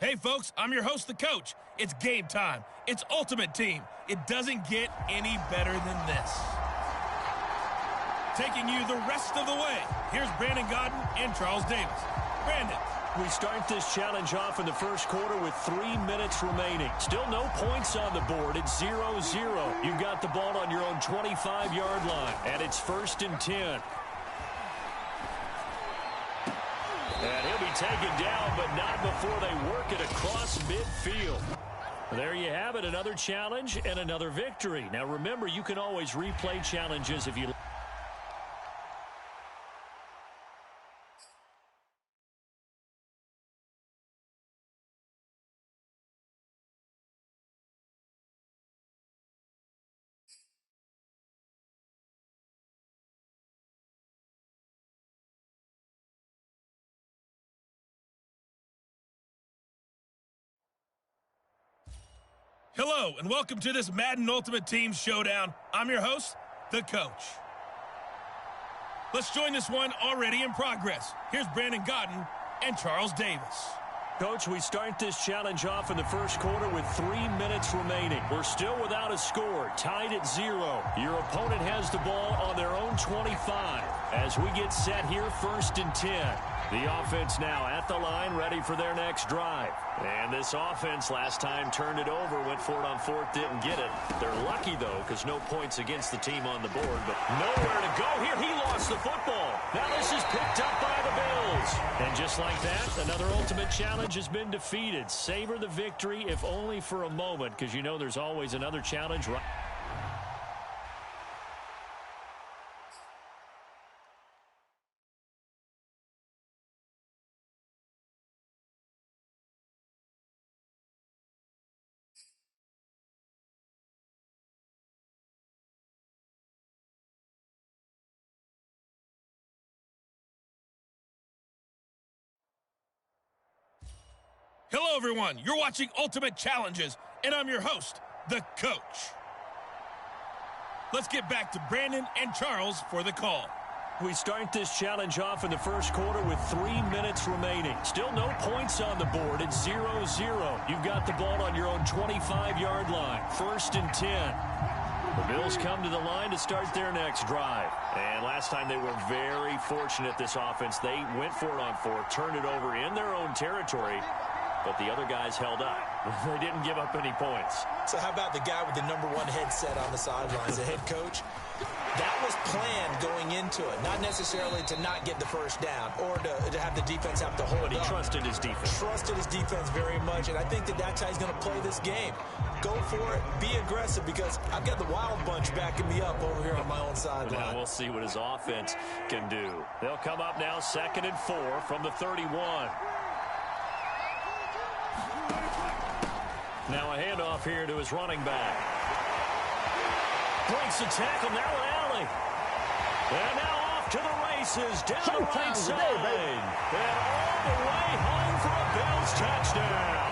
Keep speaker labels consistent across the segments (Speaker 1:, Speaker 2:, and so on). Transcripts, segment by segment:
Speaker 1: Hey folks, I'm your host, the coach. It's game time. It's Ultimate Team. It doesn't get any better than this. Taking you the rest of the way, here's Brandon Godden and Charles Davis. Brandon.
Speaker 2: We start this challenge off in the first quarter with 3 minutes remaining. Still no points on the board. It's 0-0. You've got the ball on your own 25-yard line, and it's 1st and 10. And he'll be taken down, but not before they work it across midfield. There you have it, another challenge and another victory. Now remember, you can always replay challenges if you like.
Speaker 1: Hello, and welcome to this Madden Ultimate Team Showdown. I'm your host, the coach. Let's join this one already in progress. Here's Brandon Godden and Charles Davis.
Speaker 2: Coach, we start this challenge off in the first quarter with 3 minutes remaining. We're still without a score, tied at 0. Your opponent has the ball on their own 25. As we get set here, 1st and 10. The offense now at the line, ready for their next drive. And this offense last time turned it over, went for it on 4th, didn't get it. They're lucky, though, because no points against the team on the board, but nowhere to go here. He lost the football. Now this is picked up by the Bills. And just like that, another ultimate challenge has been defeated. Savor the victory, if only for a moment, because you know there's always another challenge right.
Speaker 1: Hello, everyone. You're watching Ultimate Challenges, and I'm your host, the coach. Let's get back to Brandon and Charles for the call.
Speaker 2: We start this challenge off in the first quarter with 3 minutes remaining. Still no points on the board. It's 0-0. You've got the ball on your own 25-yard line. 1st and 10. The Bills come to the line to start their next drive. And last time they were very fortunate, this offense. They went for it on 4th, turned it over in their own territory, but the other guys held up. They didn't give up any points.
Speaker 3: So how about the guy with the #1 headset on the sidelines, the head coach? That was planned going into it, not necessarily to not get the first down or to have the defense have to hold
Speaker 2: But he
Speaker 3: up.
Speaker 2: trusted his defense.
Speaker 3: Trusted his defense very much, and I think that's how he's going to play this game. Go for it, be aggressive, because I've got the wild bunch backing me up over here on my own sideline.
Speaker 2: Now we'll see what his offense can do. They'll come up now 2nd and 4 from the 31. Now a handoff here to his running back. Breaks the tackle, now an alley. And now off to the races, down the right side. And all the way home for a Bills touchdown.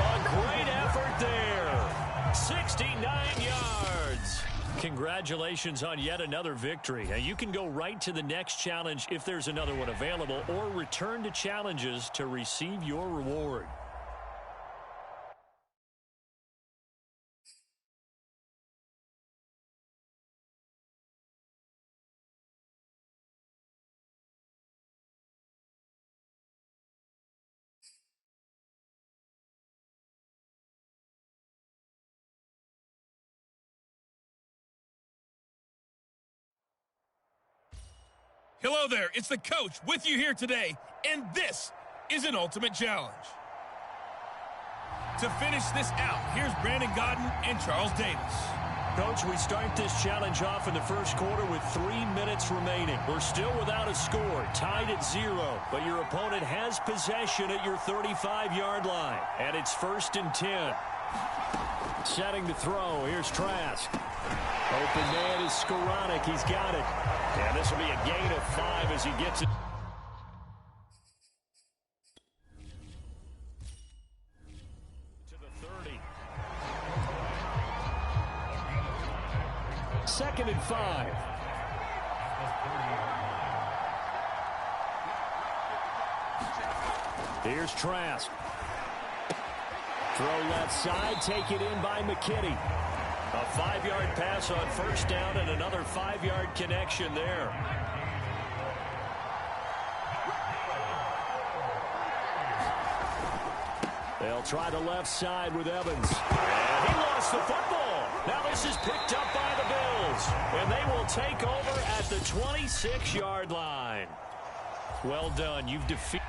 Speaker 2: A great effort there. 69 yards. Congratulations on yet another victory. Now you can go right to the next challenge if there's another one available, or return to challenges to receive your reward.
Speaker 1: Hello there, it's the coach with you here today, and this is an Ultimate Challenge. To finish this out, here's Brandon Godden and Charles Davis.
Speaker 2: Coach, we start this challenge off in the first quarter with 3 minutes remaining. We're still without a score, tied at 0, but your opponent has possession at your 35-yard line, and it's 1st and 10. Setting to throw, here's Trask. Open man is Skoranek, he's got it. And this will be a gain of 5 as he gets it. To the 30. 2nd and 5. Here's Trask. Throw left side, take it in by McKinney. A 5-yard pass on first down and another 5-yard connection there. They'll try the left side with Evans. And he lost the football. Now this is picked up by the Bills. And they will take over at the 26-yard line. Well done. You've defeated.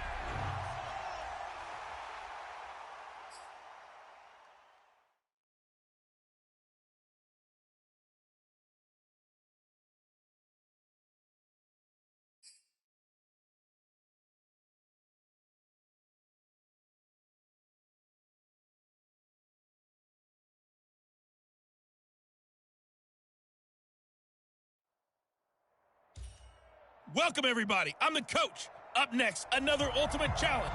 Speaker 1: Welcome, everybody. I'm the coach. Up next, another ultimate challenge.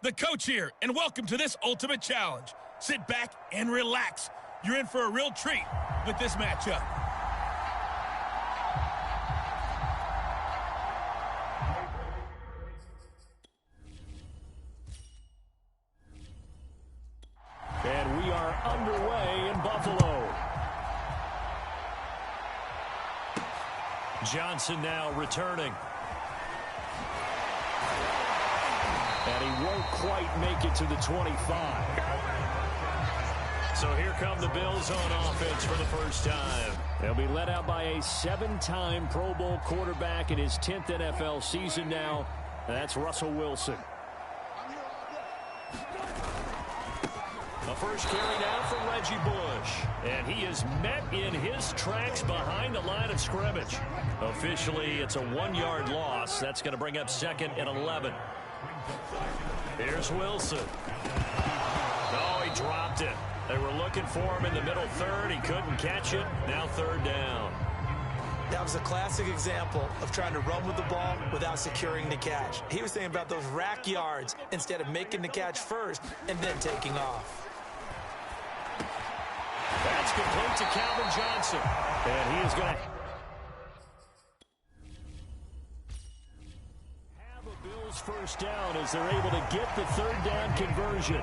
Speaker 1: The coach here, and welcome to this ultimate challenge. Sit back and relax. You're in for a real treat with this matchup.
Speaker 2: Johnson now returning. And he won't quite make it to the 25. So here come the Bills on offense for the first time. They'll be led out by a 7-time Pro Bowl quarterback in his 10th NFL season now. That's Russell Wilson. The first carry now from Reggie Bush. And he is met in his tracks behind the line of scrimmage. Officially, it's a 1-yard loss. That's going to bring up 2nd and 11. Here's Wilson. Oh, he dropped it. They were looking for him in the middle third. He couldn't catch it. Now 3rd down.
Speaker 3: That was a classic example of trying to run with the ball without securing the catch. He was thinking about those rack yards instead of making the catch first and then taking off.
Speaker 2: That's complete to Calvin Johnson. And he is going to have a Bills first down as they're able to get the 3rd down conversion.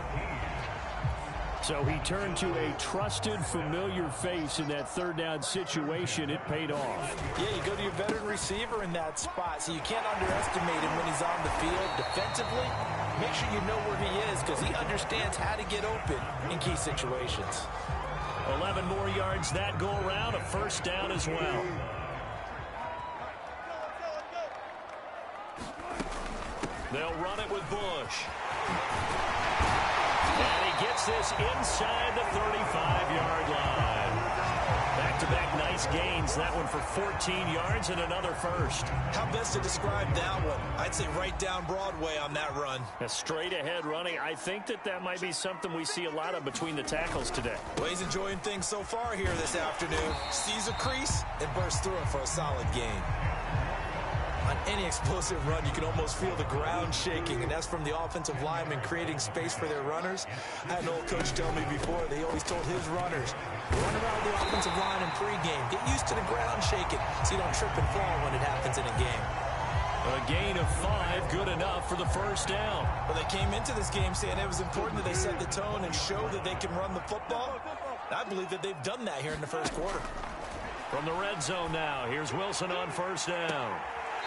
Speaker 2: So he turned to a trusted, familiar face in that 3rd down situation. It paid off.
Speaker 3: Yeah, you go to your veteran receiver in that spot, so you can't underestimate him when he's on the field defensively. Make sure you know where he is because he understands how to get open in key situations.
Speaker 2: 11 more yards that go around, a first down as well. They'll run it with Bush. And he gets this inside the 35-yard line. Back-to-back nice gains. That one for 14 yards and another first.
Speaker 3: How best to describe that one? I'd say right down Broadway on that run.
Speaker 2: A straight-ahead running. I think that might be something we see a lot of between the tackles today.
Speaker 3: Well, he's enjoying things so far here this afternoon. Sees a crease and bursts through it for a solid gain. On any explosive run, you can almost feel the ground shaking, and that's from the offensive linemen creating space for their runners. I had an old coach tell me before, they always told his runners, run around the offensive line in pregame. Get used to the ground shaking so you don't trip and fall when it happens in a game.
Speaker 2: A gain of 5, good enough for the first down.
Speaker 3: Well, they came into this game saying it was important that they set the tone and show that they can run the football. I believe that they've done that here in the first quarter.
Speaker 2: From the red zone now, here's Wilson on first down.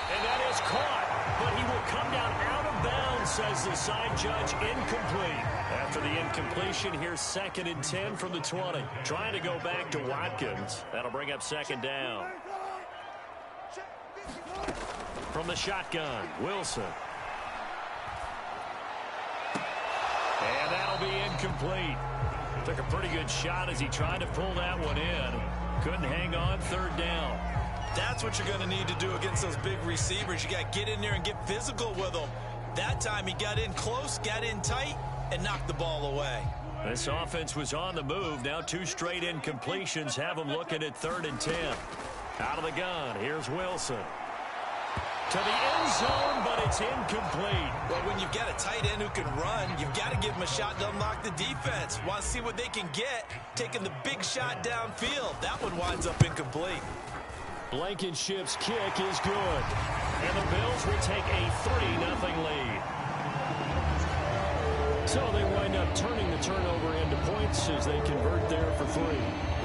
Speaker 2: And that is caught, but he will come down out of bounds, says the side judge. Incomplete. After the incompletion, here's 2nd and 10 from the 20. Trying to go back to Watkins. That'll bring up 2nd down. From the shotgun, Wilson. And that'll be incomplete. Took a pretty good shot as he tried to pull that one in. Couldn't hang on, 3rd down.
Speaker 3: That's what you're going to need to do against those big receivers. You got to get in there and get physical with them. That time he got in close, got in tight, and knocked the ball away.
Speaker 2: This offense was on the move. Now 2 straight incompletions have them looking at 3rd and 10. Out of the gun, here's Wilson. To the end zone, but it's incomplete.
Speaker 3: Well, when you've got a tight end who can run, you've got to give him a shot to unlock the defense. Want to see what they can get, taking the big shot downfield. That one winds up incomplete.
Speaker 2: Blankenship's kick is good. And the Bills will take a 3-0 lead. So they wind up turning the turnover into points as they convert there for 3.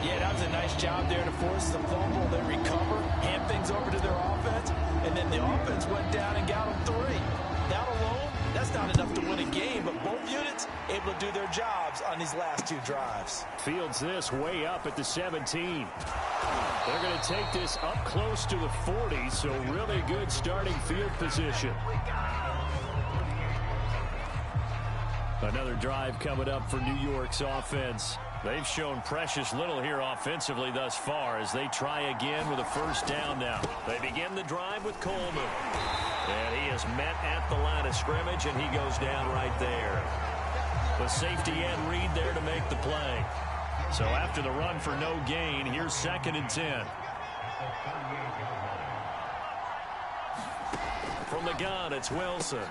Speaker 3: Yeah, that was a nice job there to force the fumble. They recover, hand things over to their offense, and then the offense went down and got them 3. That alone, that's not enough to win a game, but both units able to do their jobs on these last 2 drives.
Speaker 2: Fields this way up at the 17. They're going to take this up close to the 40, so really good starting field position. Another drive coming up for New York's offense. They've shown precious little here offensively thus far as they try again with a first down now. They begin the drive with Coleman. And he is met at the line of scrimmage, and he goes down right there. The safety end Reed there to make the play. So after the run for no gain, here's 2nd and 10. From the gun, it's Wilson.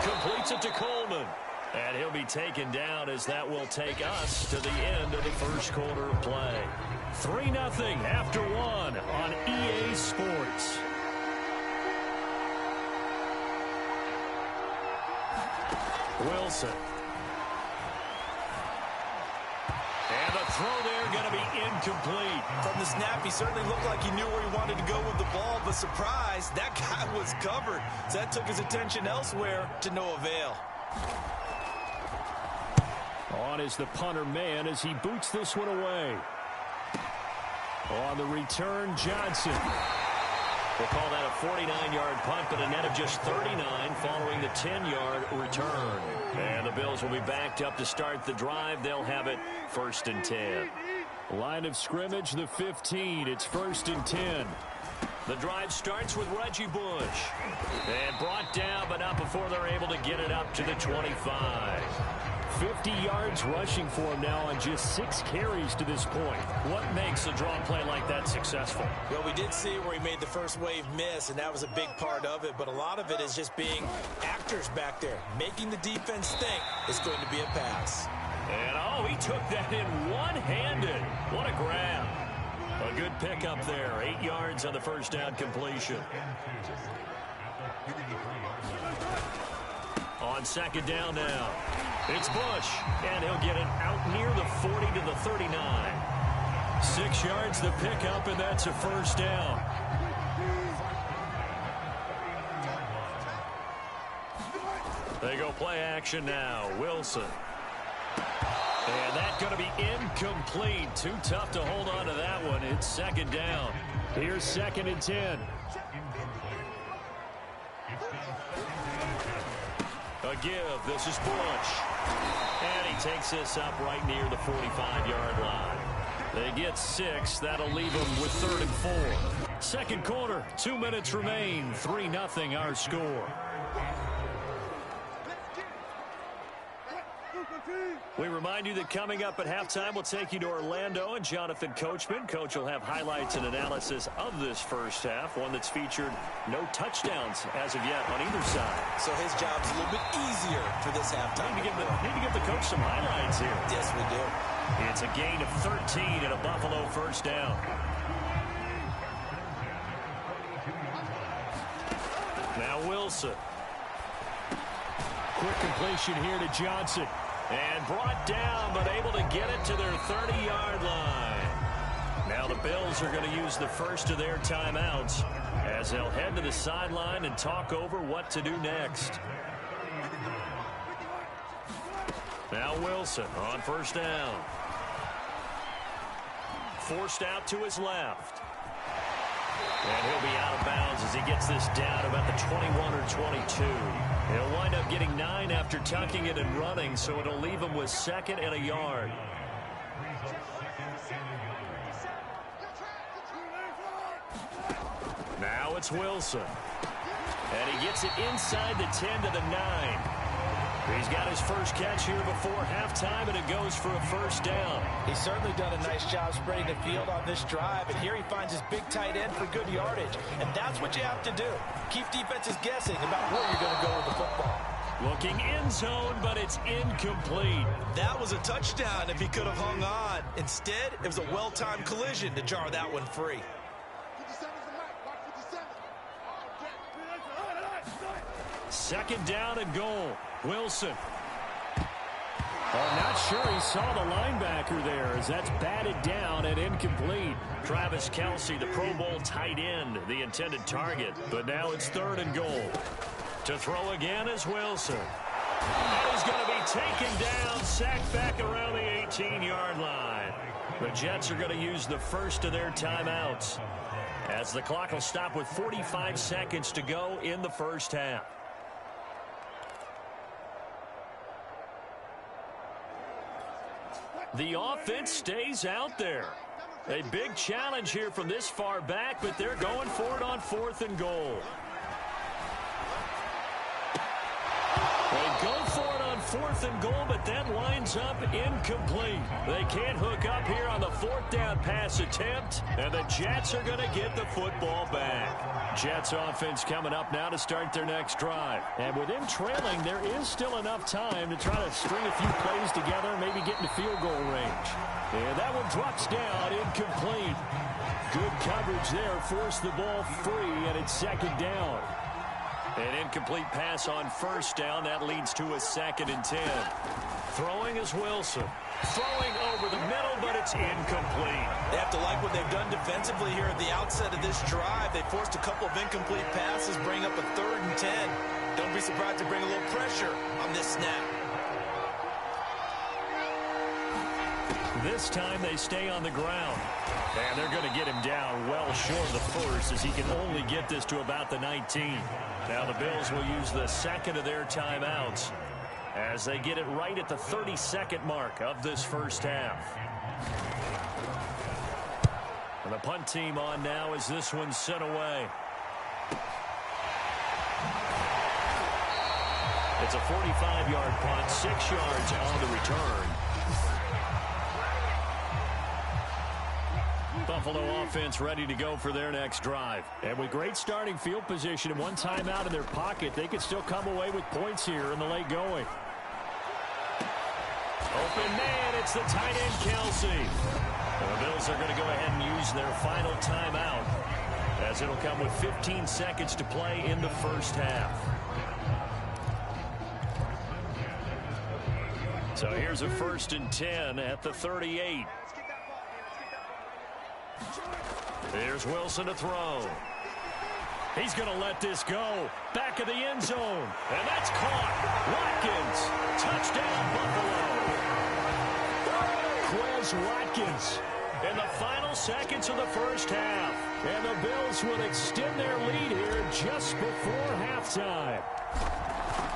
Speaker 2: Completes it to Coleman. And he'll be taken down as that will take us to the end of the first quarter of play. 3-0 after 1 on EA Sports. Wilson. And the throw there going to be incomplete.
Speaker 3: From the snap, he certainly looked like he knew where he wanted to go with the ball, but surprise, that guy was covered. So that took his attention elsewhere to no avail.
Speaker 2: On is the punter man as he boots this one away. On the return, Johnson. We'll call that a 49-yard punt, but a net of just 39 following the 10-yard return. And the Bills will be backed up to start the drive. They'll have it 1st and 10. Line of scrimmage, the 15. It's 1st and 10. The drive starts with Reggie Bush. And brought down, but not before they're able to get it up to the 25. 50 yards rushing for him now on just 6 carries to this point. What makes a draw play like that successful?
Speaker 3: Well, we did see where he made the first wave miss, and that was a big part of it. But a lot of it is just being actors back there, making the defense think it's going to be a pass.
Speaker 2: And, oh, he took that in one-handed. What a grab. A good pickup there. 8 yards on the first down completion. On second down now. It's Bush, and he'll get it out near the 40 to the 39. 6 yards the pickup, and that's a first down. They go play action now. Wilson. And that's going to be incomplete. Too tough to hold on to that one. It's second down. Here's 2nd and 10. A give. This is Bush. And he takes this up right near the 45-yard line. They get 6. That'll leave them with 3rd and 4. Second quarter. 2 minutes remain. 3-0 our score. We remind you that coming up at halftime, we'll take you to Orlando and Jonathan Coachman. Coach will have highlights and analysis of this first half, one that's featured no touchdowns as of yet on either side.
Speaker 3: So his job's a little bit easier for this halftime.
Speaker 2: Need to give the coach some highlights here.
Speaker 3: Yes, we do.
Speaker 2: It's a gain of 13 and a Buffalo first down. Now Wilson. Quick completion here to Johnson. And brought down, but able to get it to their 30-yard line. Now the Bills are going to use the first of their timeouts as they'll head to the sideline and talk over what to do next. Now Wilson on first down. Forced out to his left. And he'll be out of bounds as he gets this down about the 21 or 22. He'll wind up getting 9 after tucking it and running, so it'll leave him with 2nd and a yard. Now it's Wilson. And he gets it inside the 10 to the 9. He's got his first catch here before halftime, and it goes for a first down.
Speaker 3: He's certainly done a nice job spreading the field on this drive, and here he finds his big tight end for good yardage. And that's what you have to do. Keep defenses guessing about where you're going to go with the football.
Speaker 2: Looking end zone, but it's incomplete.
Speaker 3: That was a touchdown if he could have hung on. Instead, it was a well-timed collision to jar that one free.
Speaker 2: Second down and goal. Wilson. I'm not sure he saw the linebacker there as that's batted down and incomplete. Travis Kelce, the Pro Bowl tight end, the intended target. But now it's 3rd and goal. To throw again is Wilson. And he's going to be taken down, sacked back around the 18-yard line. The Jets are going to use the first of their timeouts as the clock will stop with 45 seconds to go in the first half. The offense stays out there. A big challenge here from this far back, but they're going for it on 4th and goal. They go for it on 4th and goal, but that winds up incomplete. They can't hook up here on the 4th down pass attempt, and the Jets are going to get the football back. Jets offense coming up now to start their next drive. And with them trailing, there is still enough time to try to string a few plays together, maybe get into field goal range. And that one drops down, incomplete. Good coverage there, forced the ball free, and it's 2nd down. An incomplete pass on first down. That leads to a 2nd and 10. Throwing is Wilson. Throwing over the middle, but it's incomplete.
Speaker 3: They have to like what they've done defensively here at the outset of this drive. They forced a couple of incomplete passes, bring up a 3rd and 10. Don't be surprised to bring a little pressure on this snap.
Speaker 2: This time they stay on the ground. And they're going to get him down well short of the first, as he can only get this to about the 19. Now the Bills will use the 2nd of their timeouts as they get it right at the 32nd mark of this first half. And the punt team on now as this one's sent away. It's a 45-yard punt, 6 yards on the return. Buffalo offense ready to go for their next drive. And with great starting field position and 1 timeout in their pocket, they could still come away with points here in the late going. Open man, it's the tight end, Kelsey. And the Bills are going to go ahead and use their final timeout, as it'll come with 15 seconds to play in the first half. So here's a 1st and 10 at the 38. Here's Wilson to throw. He's going to let this go. Back of the end zone. And that's caught. Watkins. Touchdown, Buffalo. Quez Watkins in the final seconds of the first half. And the Bills will extend their lead here just before halftime.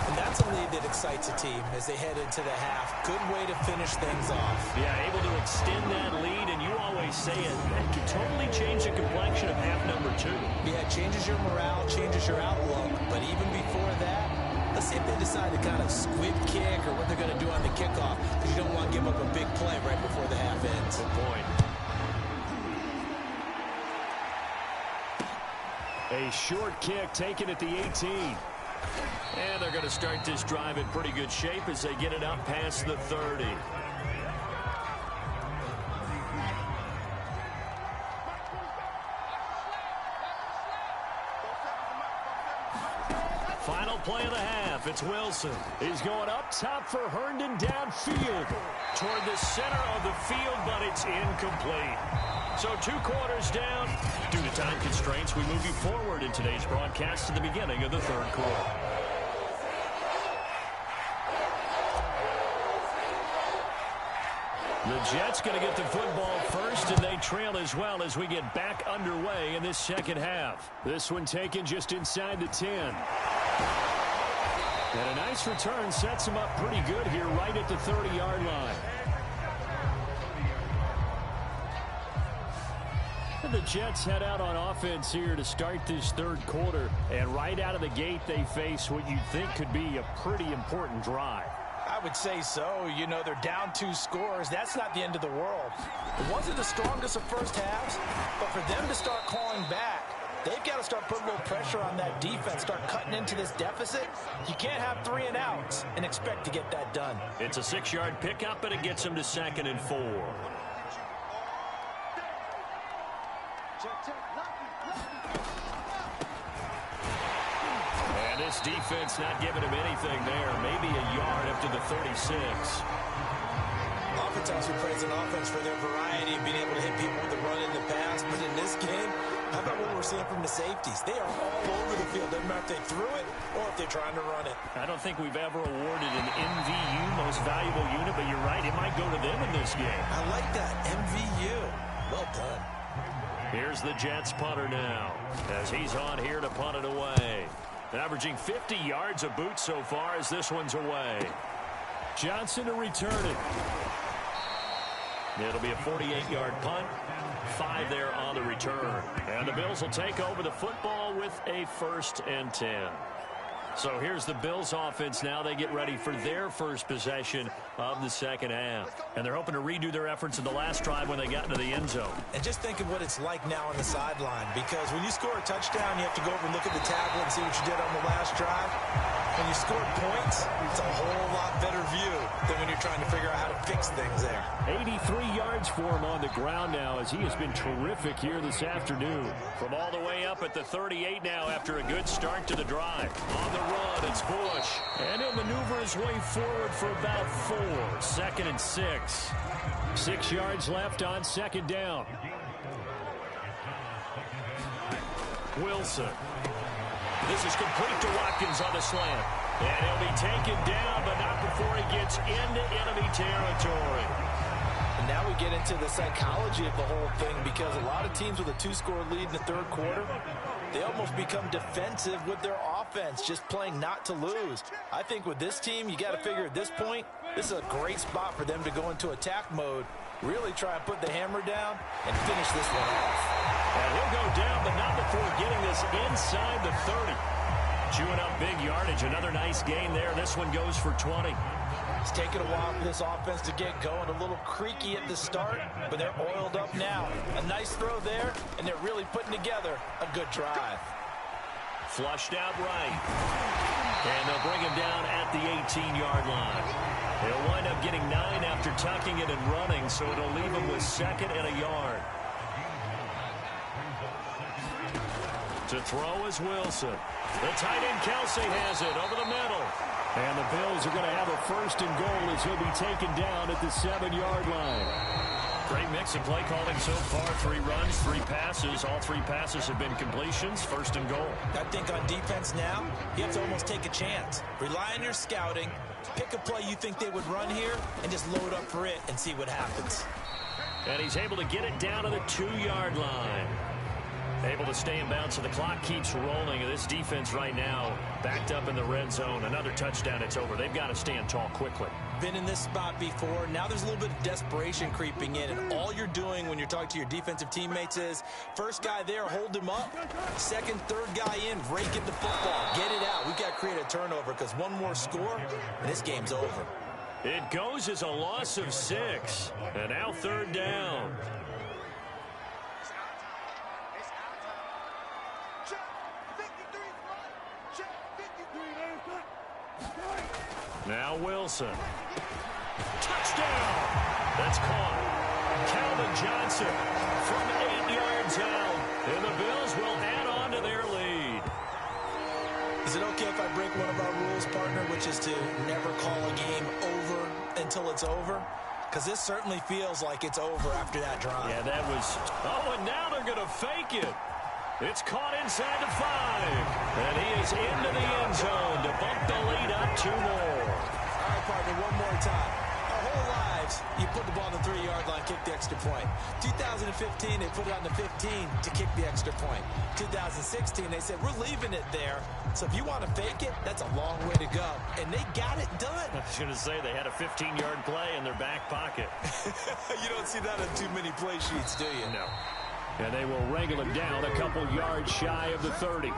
Speaker 3: And that's a lead that excites a team as they head into the half. Good way to finish things off.
Speaker 2: Yeah, able to extend that lead, and you always say it, that can totally change the complexion of half number 2.
Speaker 3: Yeah, it changes your morale, changes your outlook. But even before that, let's see if they decide to kind of squib kick or what they're going to do on the kickoff, because you don't want to give up a big play right before the half ends.
Speaker 2: Good point. A short kick taken at the 18. And they're going to start this drive in pretty good shape as they get it up past the 30. Final play of the half. It's Wilson. He's going up top for Herndon downfield toward the center of the field, but it's incomplete. So 2 quarters down. Due to time constraints, we move you forward in today's broadcast to the beginning of the 3rd quarter. The Jets going to get the football first, and they trail as well as we get back underway in this second half. This one taken just inside the 10. And a nice return sets him up pretty good here right at the 30-yard line. And the Jets head out on offense here to start this 3rd quarter. And right out of the gate, they face what you think could be a pretty important drive.
Speaker 3: I would say so. You know, they're down 2 scores. That's not the end of the world. It wasn't the strongest of first halves, but for them to start clawing back, they've got to start putting a little pressure on that defense, start cutting into this deficit. You can't have 3 and outs and expect to get that done.
Speaker 2: It's a 6-yard pickup, and it gets them to 2nd and 4. And this defense not giving him anything there. Maybe a yard up to the 36.
Speaker 3: Oftentimes we praise an offense for their variety of being able to hit people with the run in the pass, but in this game, how about what we're seeing from the safeties? They are all over the field. Doesn't matter if they threw it or if they're trying to run it.
Speaker 2: I don't think we've ever awarded an MVU, most valuable unit, but you're right, it might go to them in this game.
Speaker 3: I like that, MVU. Well done.
Speaker 2: Here's the Jets punter now, as he's on here to punt it away. Averaging 50 yards a boot so far as this one's away. Johnson to return it. It'll be a 48-yard punt. 5 there on the return. And the Bills will take over the football with a 1st and 10. So here's the Bills offense now. They get ready for their first possession of the second half. And they're hoping to redo their efforts in the last drive when they got into the end zone.
Speaker 3: And just think of what it's like now on the sideline, because when you score a touchdown, you have to go over and look at the tablet and see what you did on the last drive. When you score points, it's a whole lot better view than when you're trying to figure out how to fix things there.
Speaker 2: 83 yards for him on the ground now, as he has been terrific here this afternoon. From all the way up at the 38 now after a good start to the drive. On the run, it's Bush. And he'll maneuver his way forward for about 4. 2nd and 6. 6 yards left on second down. Wilson. This is complete to Watkins on the slant. And he'll be taken down, but not before he gets into enemy territory.
Speaker 3: And now we get into the psychology of the whole thing, because a lot of teams with a 2-score lead in the third quarter, they almost become defensive with their offense, just playing not to lose. I think with this team, you got to figure at this point, this is a great spot for them to go into attack mode, really try and put the hammer down and finish this one off.
Speaker 2: And he'll go down, but not before getting this inside the 30. Chewing up big yardage. Another nice gain there. This one goes for 20.
Speaker 3: It's taken a while for this offense to get going. A little creaky at the start, but they're oiled up now. A nice throw there, and they're really putting together a good drive.
Speaker 2: Flushed out right. And they'll bring him down at the 18-yard line. He'll wind up getting 9 after tucking it and running, so it'll leave him with 2nd and a yard. To throw is Wilson. The tight end Kelsey has it over the middle. And the Bills are going to have a 1st and goal as he'll be taken down at the 7-yard line. Great mix of play calling so far. 3 runs, 3 passes. All 3 passes have been completions. 1st and goal.
Speaker 3: I think on defense now, you have to almost take a chance. Rely on your scouting. Pick a play you think they would run here and just load up for it and see what happens.
Speaker 2: And he's able to get it down to the 2-yard line. Able to stay in bounds, so the clock keeps rolling. This defense right now backed up in the red zone. Another touchdown, it's over. They've got to stand tall quickly.
Speaker 3: Been in this spot before. Now there's a little bit of desperation creeping in, and all you're doing when you're talking to your defensive teammates is, first guy there, hold him up. 2nd, 3rd guy in, rake at the football. Get it out. We've got to create a turnover, because one more score, and this game's over.
Speaker 2: It goes as a loss of 6. And now 3rd down. Now Wilson. Touchdown! That's caught. Calvin Johnson from 8 yards out. And the Bills will add on to their lead.
Speaker 3: Is it okay if I break one of our rules, partner, which is to never call a game over until it's over? Because this certainly feels like it's over after that drive.
Speaker 2: Yeah, that was... Oh, and now they're going to fake it. It's caught inside the 5. And he is into the end zone to bump the lead up 2 more.
Speaker 3: All right, partner, one more time. Our whole lives, you put the ball on the 3-yard line, kick the extra point. 2015, they put it on the 15 to kick the extra point. 2016, they said, we're leaving it there. So if you want to fake it, that's a long way to go. And they got it done.
Speaker 2: I was going to say they had a 15-yard play in their back pocket.
Speaker 3: You don't see that on too many play sheets, do you?
Speaker 2: No. And they will wrangle him down a couple yards shy of the 30.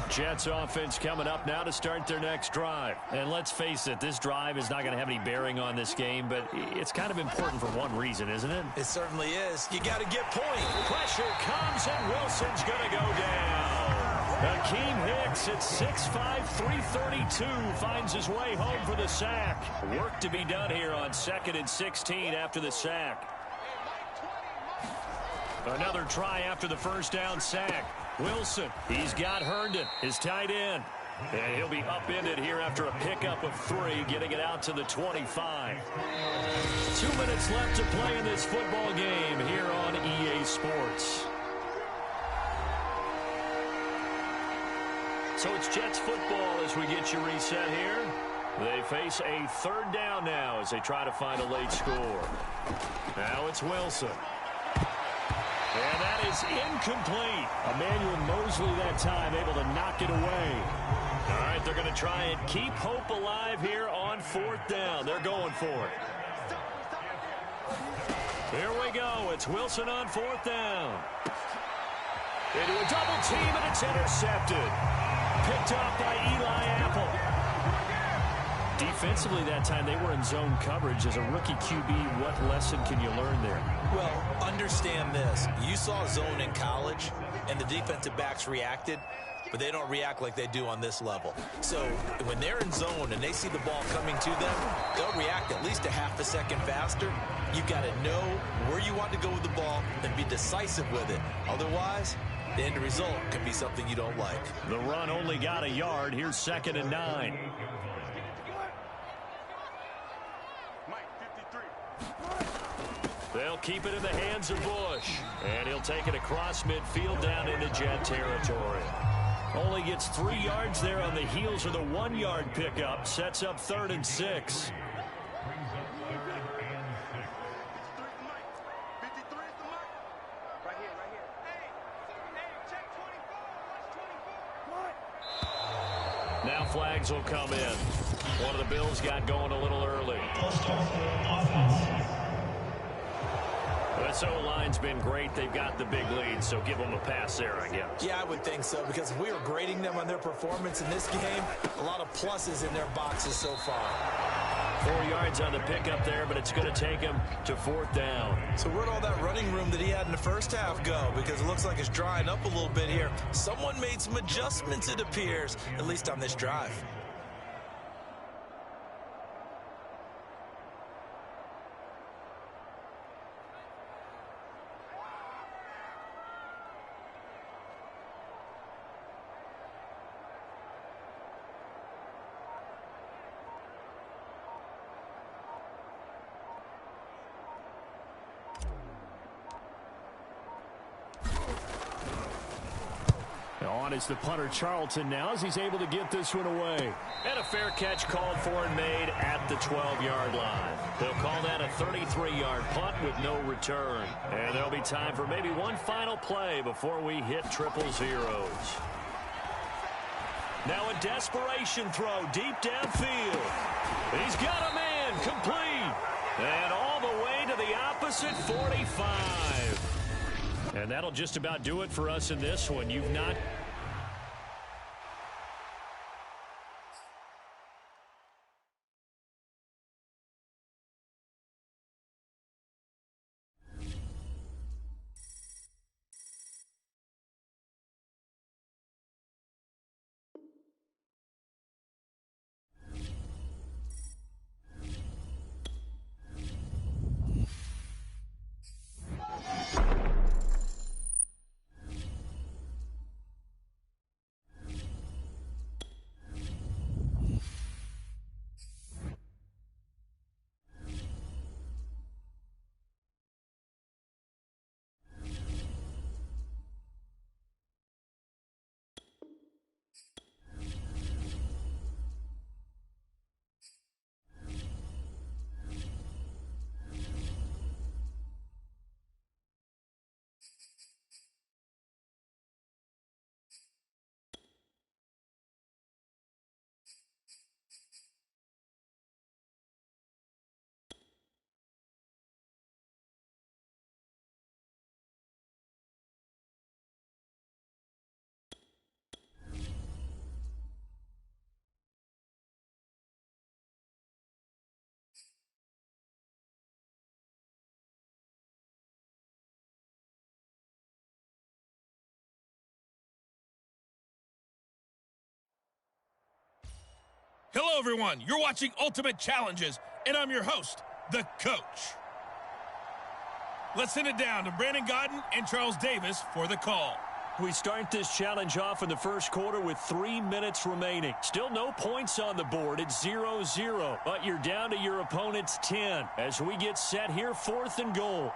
Speaker 2: Jets offense coming up now to start their next drive. And let's face it, this drive is not going to have any bearing on this game, but it's kind of important for one reason, isn't it?
Speaker 3: It certainly is. You got to get point.
Speaker 2: Pressure comes, and Wilson's going to go down. Akeem Hicks at 6'5", 332 finds his way home for the sack. Work to be done here on 2nd and 16 after the sack. Another try after the first down sack. Wilson, he's got Herndon, his tight end. And he'll be upended here after a pickup of 3, getting it out to the 25. 2 minutes left to play in this football game here on EA Sports. So it's Jets football as we get you reset here. They face a 3rd down now as they try to find a late score. Now it's Wilson. And that is incomplete. Emmanuel Mosley that time able to knock it away. All right, they're going to try and keep hope alive here on 4th down. They're going for it. Here we go. It's Wilson on 4th down. Into a double team, and it's intercepted. Picked off by Eli Apple. Defensively that time, they were in zone coverage. As a rookie QB, what lesson can you learn there?
Speaker 3: Well, understand this. You saw zone in college, and the defensive backs reacted, but they don't react like they do on this level. So when they're in zone and they see the ball coming to them, they'll react at least a half a second faster. You've got to know where you want to go with the ball and be decisive with it. Otherwise, the end result can be something you don't like.
Speaker 2: The run only got a yard. Here's 2nd and 9. They'll keep it in the hands of Bush. And he'll take it across midfield down into Jet territory. Only gets 3 yards there on the heels of the 1-yard pickup. Sets up 3rd and 6. Now flags will come in. One of the Bills got going a little early. This O-line's been great. They've got the big lead, so give them a pass there, I guess.
Speaker 3: Yeah, I would think so, because if we were grading them on their performance in this game, a lot of pluses in their boxes so far.
Speaker 2: 4 yards on the pickup there, but it's going to take him to 4th down.
Speaker 3: So where'd all that running room that he had in the first half go? Because it looks like it's drying up a little bit here. Someone made some adjustments, it appears, at least on this drive.
Speaker 2: On is the punter Charlton now as he's able to get this one away. And a fair catch called for and made at the 12-yard line. They'll call that a 33-yard punt with no return. And there'll be time for maybe one final play before we hit triple zeros. Now a desperation throw deep downfield. He's got a man complete. And all the way to the opposite 45. And that'll just about do it for us in this one. You've not...
Speaker 1: Hello, everyone. You're watching Ultimate Challenges, and I'm your host, the Coach. Let's send it down to Brandon Godden and Charles Davis for the call.
Speaker 2: We start this challenge off in the first quarter with 3 minutes remaining. Still no points on the board. It's 0-0, but you're down to your opponent's 10 as we get set here, 4th and goal.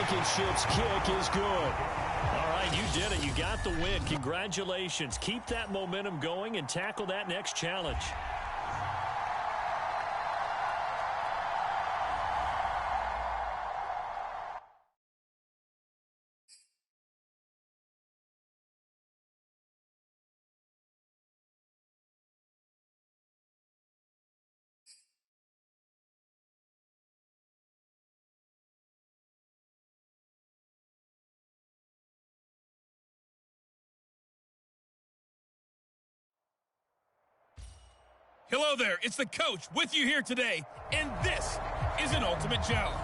Speaker 2: Blankenship's kick is good. All right, you did it. You got the win. Congratulations. Keep that momentum going and tackle that next challenge.
Speaker 1: Hello there, it's the coach with you here today, and this is an Ultimate Challenge.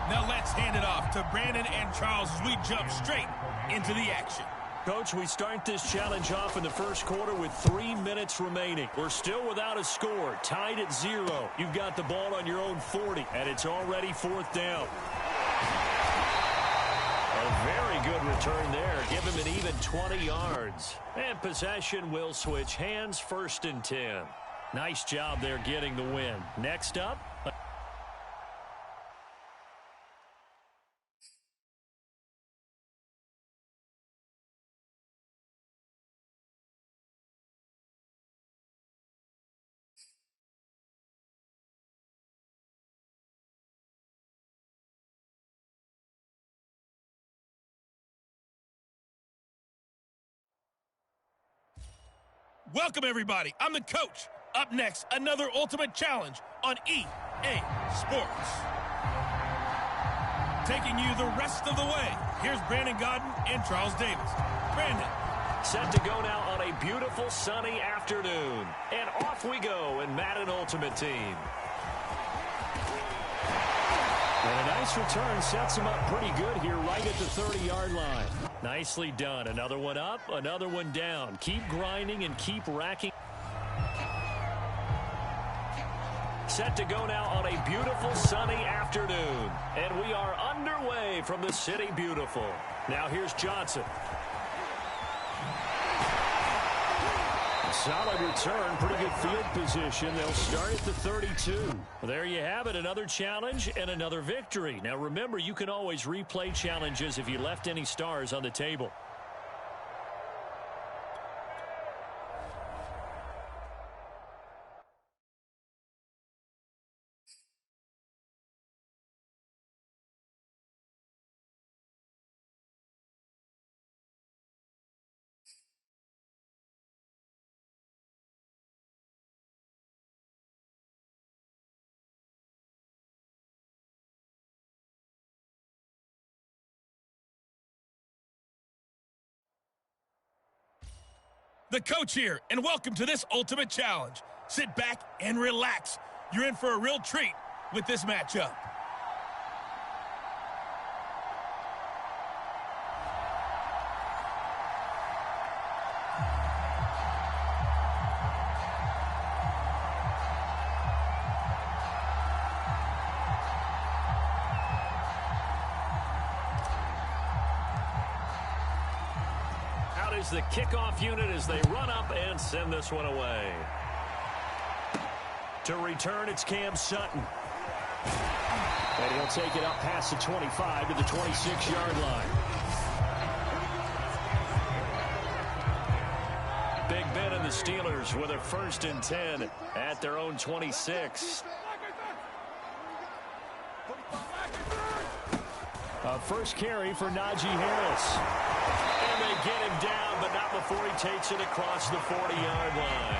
Speaker 1: Now let's hand it off to Brandon and Charles as we jump straight into the action.
Speaker 2: Coach, we start this challenge off in the first quarter with 3 minutes remaining. We're still without a score, tied at 0. You've got the ball on your own 40, and it's already 4th down. A very good return there. Give him an even 20 yards. And possession will switch hands, 1st and 10. Nice job there getting the win. Next up.
Speaker 1: Welcome, everybody. I'm the coach. Up next, another Ultimate Challenge on EA Sports. Taking you the rest of the way, here's Brandon Godden and Charles Davis. Brandon.
Speaker 2: Set to go now on a beautiful sunny afternoon. And off we go in Madden Ultimate Team. And a nice return sets him up pretty good here right at the 30-yard line. Nicely done. Another one up, another one down. Keep grinding and keep racking. Set to go now on a beautiful sunny afternoon. And we are underway from the City Beautiful. Now here's Johnson. Solid return, pretty good field position. They'll start at the 32. Well, there you have it, another challenge and another victory. Now remember, you can always replay challenges if you left any stars on the table.
Speaker 1: The coach here, and welcome to this Ultimate Challenge. Sit back and relax. You're in for a real treat with this matchup.
Speaker 2: Is the kickoff unit as they run up and send this one away. To return, it's Cam Sutton. And he'll take it up past the 25 to the 26-yard line. Big Ben and the Steelers with a 1st and 10 at their own 26. A first carry for Najee Harris. And they get him down, but not before he takes it across the 40-yard line.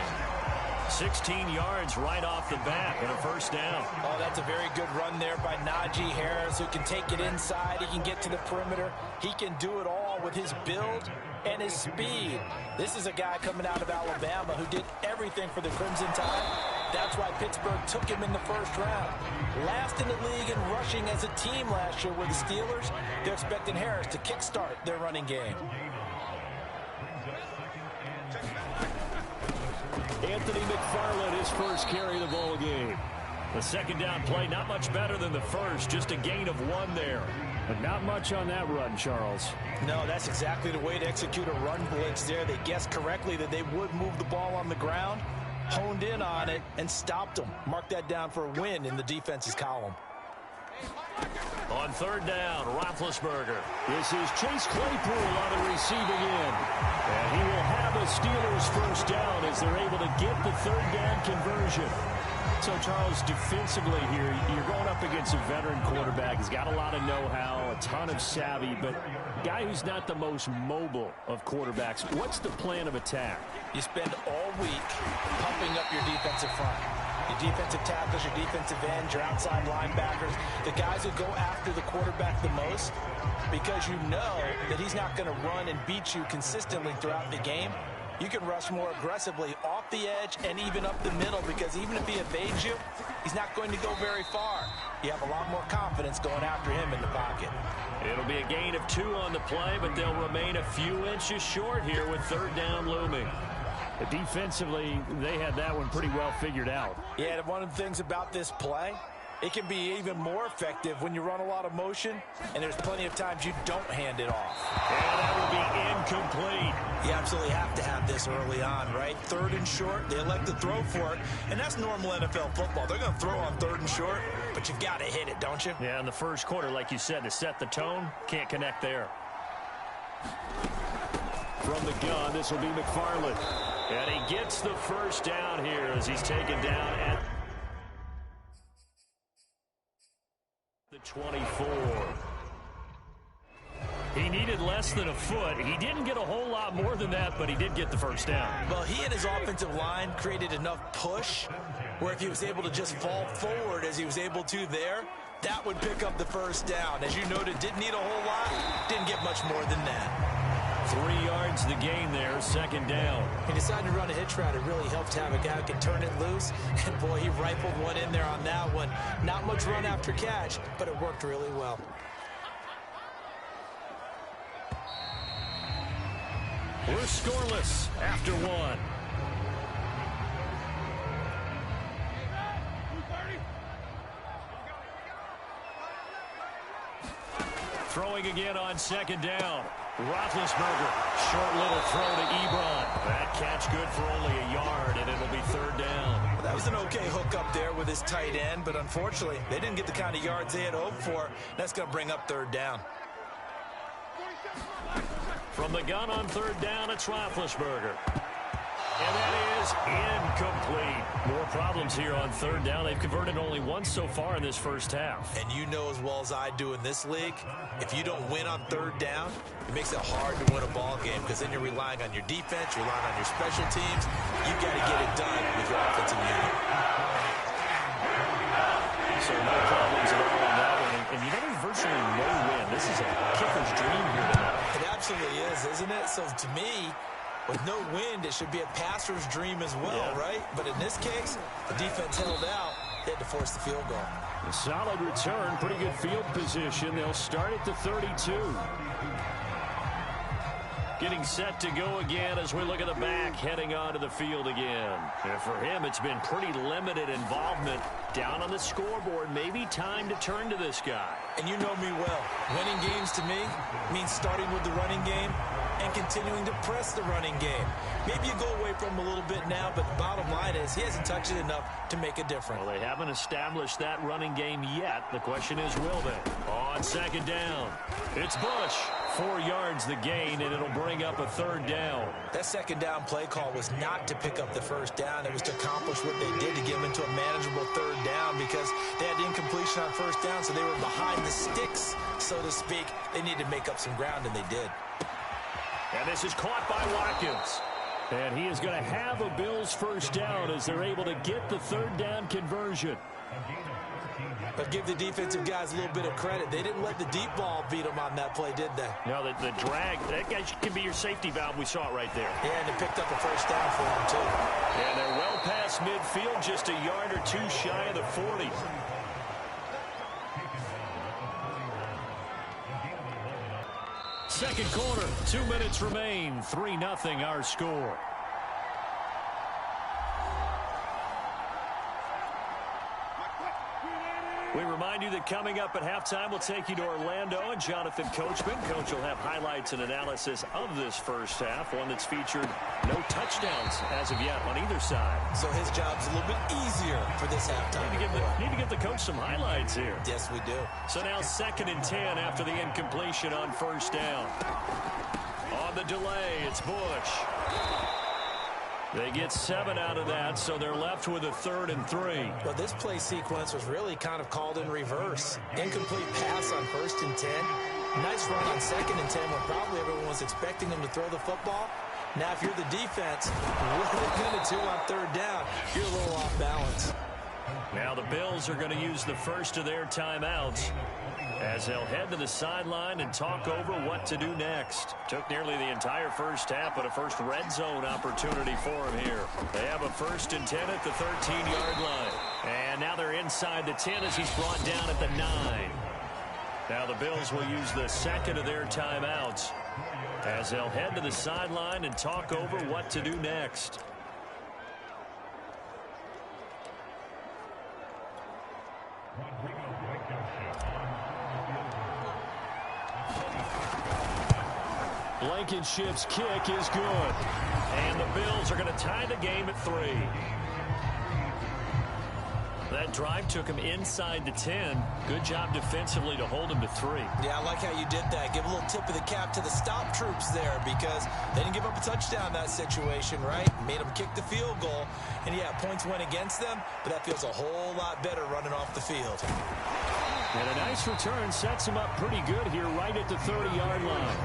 Speaker 2: 16 yards right off the bat and a 1st down.
Speaker 3: Oh, that's a very good run there by Najee Harris, who can take it inside. He can get to the perimeter. He can do it all with his build and his speed. This is a guy coming out of Alabama who did everything for the Crimson Tide. That's why Pittsburgh took him in the 1st round. Last in the league in rushing as a team last year with the Steelers. They're expecting Harris to kickstart their running game.
Speaker 2: Anthony McFarland, his first carry of the ball game. The 2nd down play, not much better than the 1st, just a gain of 1 there. But not much on that run, Charles.
Speaker 3: No, that's exactly the way to execute a run blitz there. They guessed correctly that they would move the ball on the ground, honed in on it, and stopped them. Mark that down for a win in the defense's column.
Speaker 2: On third down, Roethlisberger. This is Chase Claypool on the receiving end. And he will have a Steelers first down as they're able to get the third down conversion. So, Charles, defensively here, you're going up against a veteran quarterback. He's got a lot of know-how, a ton of savvy, but a guy who's not the most mobile of quarterbacks. What's the plan of attack?
Speaker 3: You spend all week pumping up your defensive front. Your defensive tackles, your defensive ends, your outside linebackers, the guys who go after the quarterback the most, because you know that he's not going to run and beat you consistently throughout the game. You can rush more aggressively off the edge and even up the middle, because even if he evades you, he's not going to go very far. You have a lot more confidence going after him in the pocket.
Speaker 2: It'll be a gain of 2 on the play, but they'll remain a few inches short here with third down looming. Defensively, they had that one pretty well figured out.
Speaker 3: Yeah, and one of the things about this play, it can be even more effective when you run a lot of motion, and there's plenty of times you don't hand it off.
Speaker 2: And that will be incomplete.
Speaker 3: You absolutely have to have this early on, right? Third and short, they elect to throw for it, and that's normal NFL football. They're going to throw on third and short, but you've got to hit it, don't you?
Speaker 2: Yeah, in the first quarter, like you said, to set the tone, can't connect there. From the gun, this will be McFarland. And he gets the first down here as he's taken down at the 24. He needed less than a foot. He didn't get a whole lot more than that, but he did get the first down.
Speaker 3: Well, he and his offensive line created enough push where if he was able to just fall forward as he was able to there, that would pick up the first down. As you noted, didn't need a whole lot, didn't get much more than that.
Speaker 2: 3 yards the gain there, second down.
Speaker 3: He decided to run a hitch route. It really helped to have a guy who could turn it loose. And, boy, he rifled one in there on that one. Not much run after catch, but it worked really well.
Speaker 2: We're scoreless after 1. Throwing again on second down. Roethlisberger, short little throw to Ebron. That catch good for only a yard, and it'll be third down.
Speaker 3: Well, that was an okay hook up there with his tight end, but unfortunately, they didn't get the kind of yards they had hoped for. That's going to bring up third down.
Speaker 2: From the gun on third down, it's Roethlisberger. And that is incomplete. More problems here on third down. They've converted only once so far in this first half.
Speaker 3: And you know as well as I do in this league, if you don't win on third down, it makes it hard to win a ball game, because then you're relying on your defense, you're relying on your special teams. You've got to get it done with your offensive unit.
Speaker 2: So no problems at all on that one. And you know, there's virtually no win. This is a kicker's dream here tonight.
Speaker 3: It absolutely is, isn't it? So to me, with no wind, it should be a passer's dream as well, right? But in this case, the defense held out. They had to force the field goal.
Speaker 2: A solid return, pretty good field position. They'll start at the 32. Getting set to go again as we look at the back, heading onto the field again. And for him, it's been pretty limited involvement down on the scoreboard. Maybe time to turn to this guy.
Speaker 3: And you know me well. Winning games to me means starting with the running game and continuing to press the running game. Maybe you go away from him a little bit now, but the bottom line is he hasn't touched it enough to make a difference.
Speaker 2: Well, they haven't established that running game yet. The question is, will they? On second down, it's Bush. 4 yards the gain, and it'll bring up a third down.
Speaker 3: That second down play call was not to pick up the first down. It was to accomplish what they did, to get them into a manageable third down, because they had the incompletion on first down, so they were behind the sticks, so to speak. They needed to make up some ground, and they did.
Speaker 2: And this is caught by Watkins. And he is going to have a Bills first down as they're able to get the third down conversion.
Speaker 3: But give the defensive guys a little bit of credit. They didn't let the deep ball beat them on that play, did they?
Speaker 2: No, the drag, that guy can be your safety valve. We saw it right there.
Speaker 3: Yeah, and they picked up a first down for them, too.
Speaker 2: And they're well past midfield, just a yard or two shy of the 40. Second quarter, 2 minutes remain. 3-0 our score. We remind you that it coming up at halftime. We'll take you to Orlando and Jonathan Coachman. Coach will have highlights and analysis of this first half, one that's featured no touchdowns as of yet on either side.
Speaker 3: So his job's a little bit easier for this halftime.
Speaker 2: Need to give the coach some highlights here.
Speaker 3: Yes, we do.
Speaker 2: So now 2nd and 10 after the incompletion on first down. On the delay, it's Bush. They get 7 out of that, so they're left with a 3rd and 3.
Speaker 3: Well, this play sequence was really kind of called in reverse. Incomplete pass on 1st and 10. Nice run on 2nd and 10 when probably everyone was expecting them to throw the football. Now, if you're the defense, what are they going to do on 3rd down? You're a little off balance.
Speaker 2: Now the Bills are going to use the first of their timeouts as they'll head to the sideline and talk over what to do next. Took nearly the entire first half, but a first red zone opportunity for them here. They have a 1st and 10 at the 13-yard line. And now they're inside the 10 as he's brought down at the 9. Now the Bills will use the second of their timeouts as they'll head to the sideline and talk over what to do next. Blankenship's kick is good. And the Bills are going to tie the game at 3. That drive took him inside the 10. Good job defensively to hold him to 3.
Speaker 3: Yeah, I like how you did that. Give a little tip of the cap to the stop troops there because they didn't give up a touchdown in that situation, right? Made them kick the field goal. And, yeah, points went against them, but that feels a whole lot better running off the field.
Speaker 2: And a nice return sets him up pretty good here right at the 30-yard line.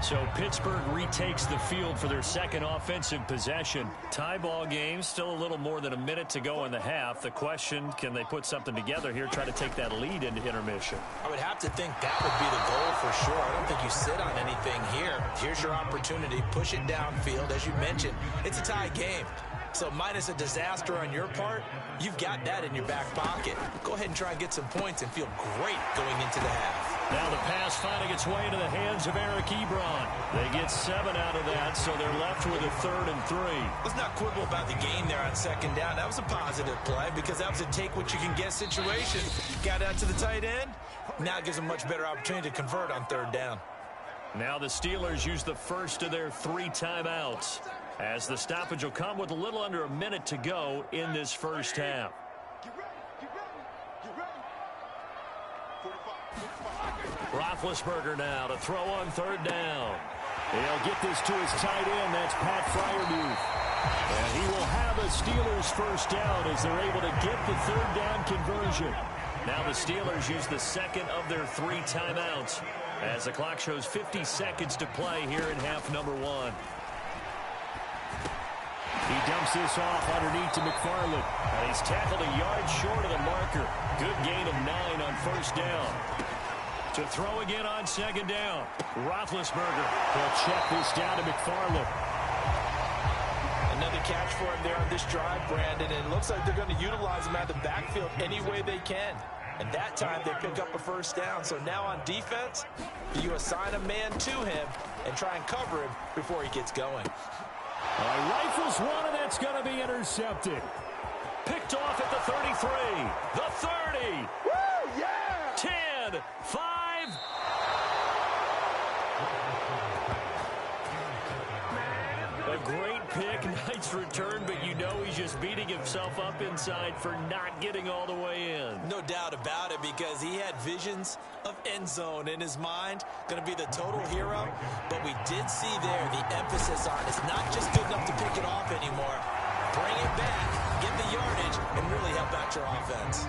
Speaker 2: So Pittsburgh retakes the field for their second offensive possession. Tie ball game, still a little more than a minute to go in the half. The question, can they put something together here, try to take that lead into intermission?
Speaker 3: I would have to think that would be the goal for sure. I don't think you sit on anything here. Here's your opportunity. Push it downfield. As you mentioned, it's a tie game. So minus a disaster on your part, you've got that in your back pocket. Go ahead and try and get some points and feel great going into the half.
Speaker 2: Now the pass finding its way into the hands of Eric Ebron. They get 7 out of that, so they're left with a 3rd and 3.
Speaker 3: Let's not quibble about the game there on 2nd down. That was a positive play because that was a take-what-you-can-get situation. Got out to the tight end. Now it gives them a much better opportunity to convert on 3rd down.
Speaker 2: Now the Steelers use the first of their 3 timeouts, as the stoppage will come with a little under a minute to go in this first half. Roethlisberger now to throw on 3rd down. He'll get this to his tight end. That's Pat Freiermuth. And he will have a Steelers first down as they're able to get the 3rd down conversion. Now the Steelers use the second of their 3 timeouts as the clock shows 50 seconds to play here in half number 1. He dumps this off underneath to McFarland. And he's tackled a yard short of the marker. Good gain of 9 on first down. To throw again on 2nd down. Roethlisberger will check this down to McFarland.
Speaker 3: Another catch for him there on this drive, Brandon. And it looks like they're going to utilize him out of the backfield any way they can. And that time they pick up a first down. So now on defense, you assign a man to him and try and cover him before he gets going.
Speaker 2: Rifles one, and that's going to be intercepted. Picked off at the 33, the 30. Woo, yeah! 10, 5. A great pick, nice return, but you know he's just beating himself up inside for not getting all the way in.
Speaker 3: No doubt about it, because he had visions of end zone in his mind. Going to be the total hero, but we did see there the emphasis on it's not just good enough to pick it off anymore. Bring it back, get the yardage, and really help out your offense.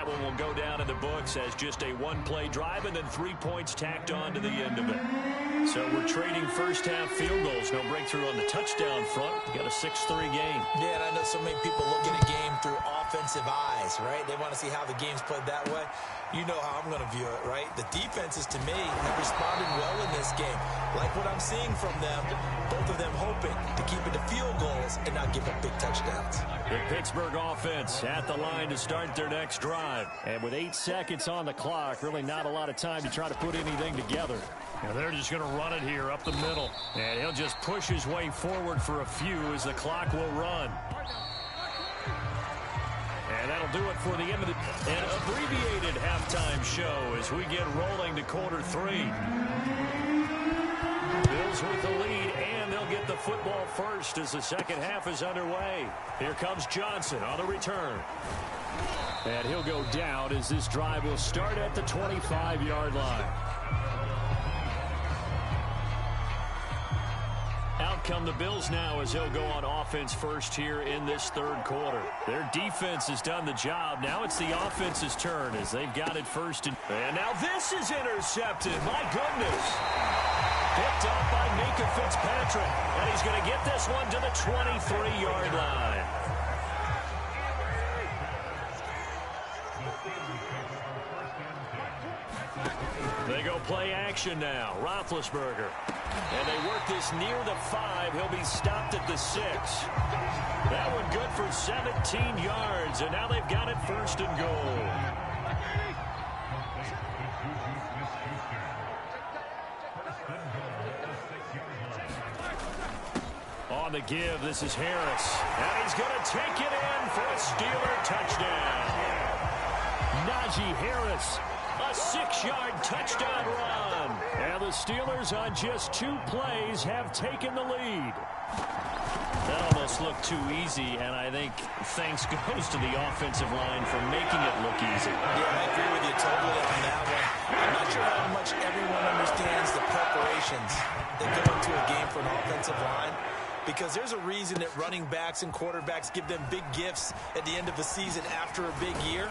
Speaker 2: Will go down in the books as just a one-play drive and then 3 points tacked on to the end of it. So we're trading first-half field goals. No breakthrough on the touchdown front. Got a 6-3 game.
Speaker 3: Yeah, and I know so many people look at a game through offensive eyes, right? They want to see how the game's played that way. You know how I'm going to view it, right? The defenses, to me, have responded well in this game. Like what I'm seeing from them, both of them hoping to keep into field goals and not give up big touchdowns.
Speaker 2: The Pittsburgh offense at the line to start their next drive. And with 8 seconds on the clock, really not a lot of time to try to put anything together. Now they're just going to run it here up the middle. And he'll just push his way forward for a few as the clock will run. And that'll do it for the end of an abbreviated halftime show as we get rolling to quarter 3. Bills with the lead, and they'll get the football first as the second half is underway. Here comes Johnson on the return. And he'll go down as this drive will start at the 25-yard line. Out come the Bills now as they'll go on offense first here in this third quarter. Their defense has done the job. Now it's the offense's turn as they've got it first. And now this is intercepted. My goodness. Picked up by Minka Fitzpatrick. And he's going to get this one to the 23-yard line. They go play action now. Roethlisberger. And they work this near the 5. He'll be stopped at the 6. That one good for 17 yards. And now they've got it first and goal. On the give, this is Harris. And he's going to take it in for a Steeler touchdown. Najee Harris. A 6-yard touchdown run. And the Steelers on just 2 plays have taken the lead. That almost looked too easy, and I think thanks goes to the offensive line for making it look easy.
Speaker 3: Yeah, I agree with you totally on that one. I'm not sure how much everyone understands the preparations that go into a game for an offensive line, because there's a reason that running backs and quarterbacks give them big gifts at the end of the season after a big year.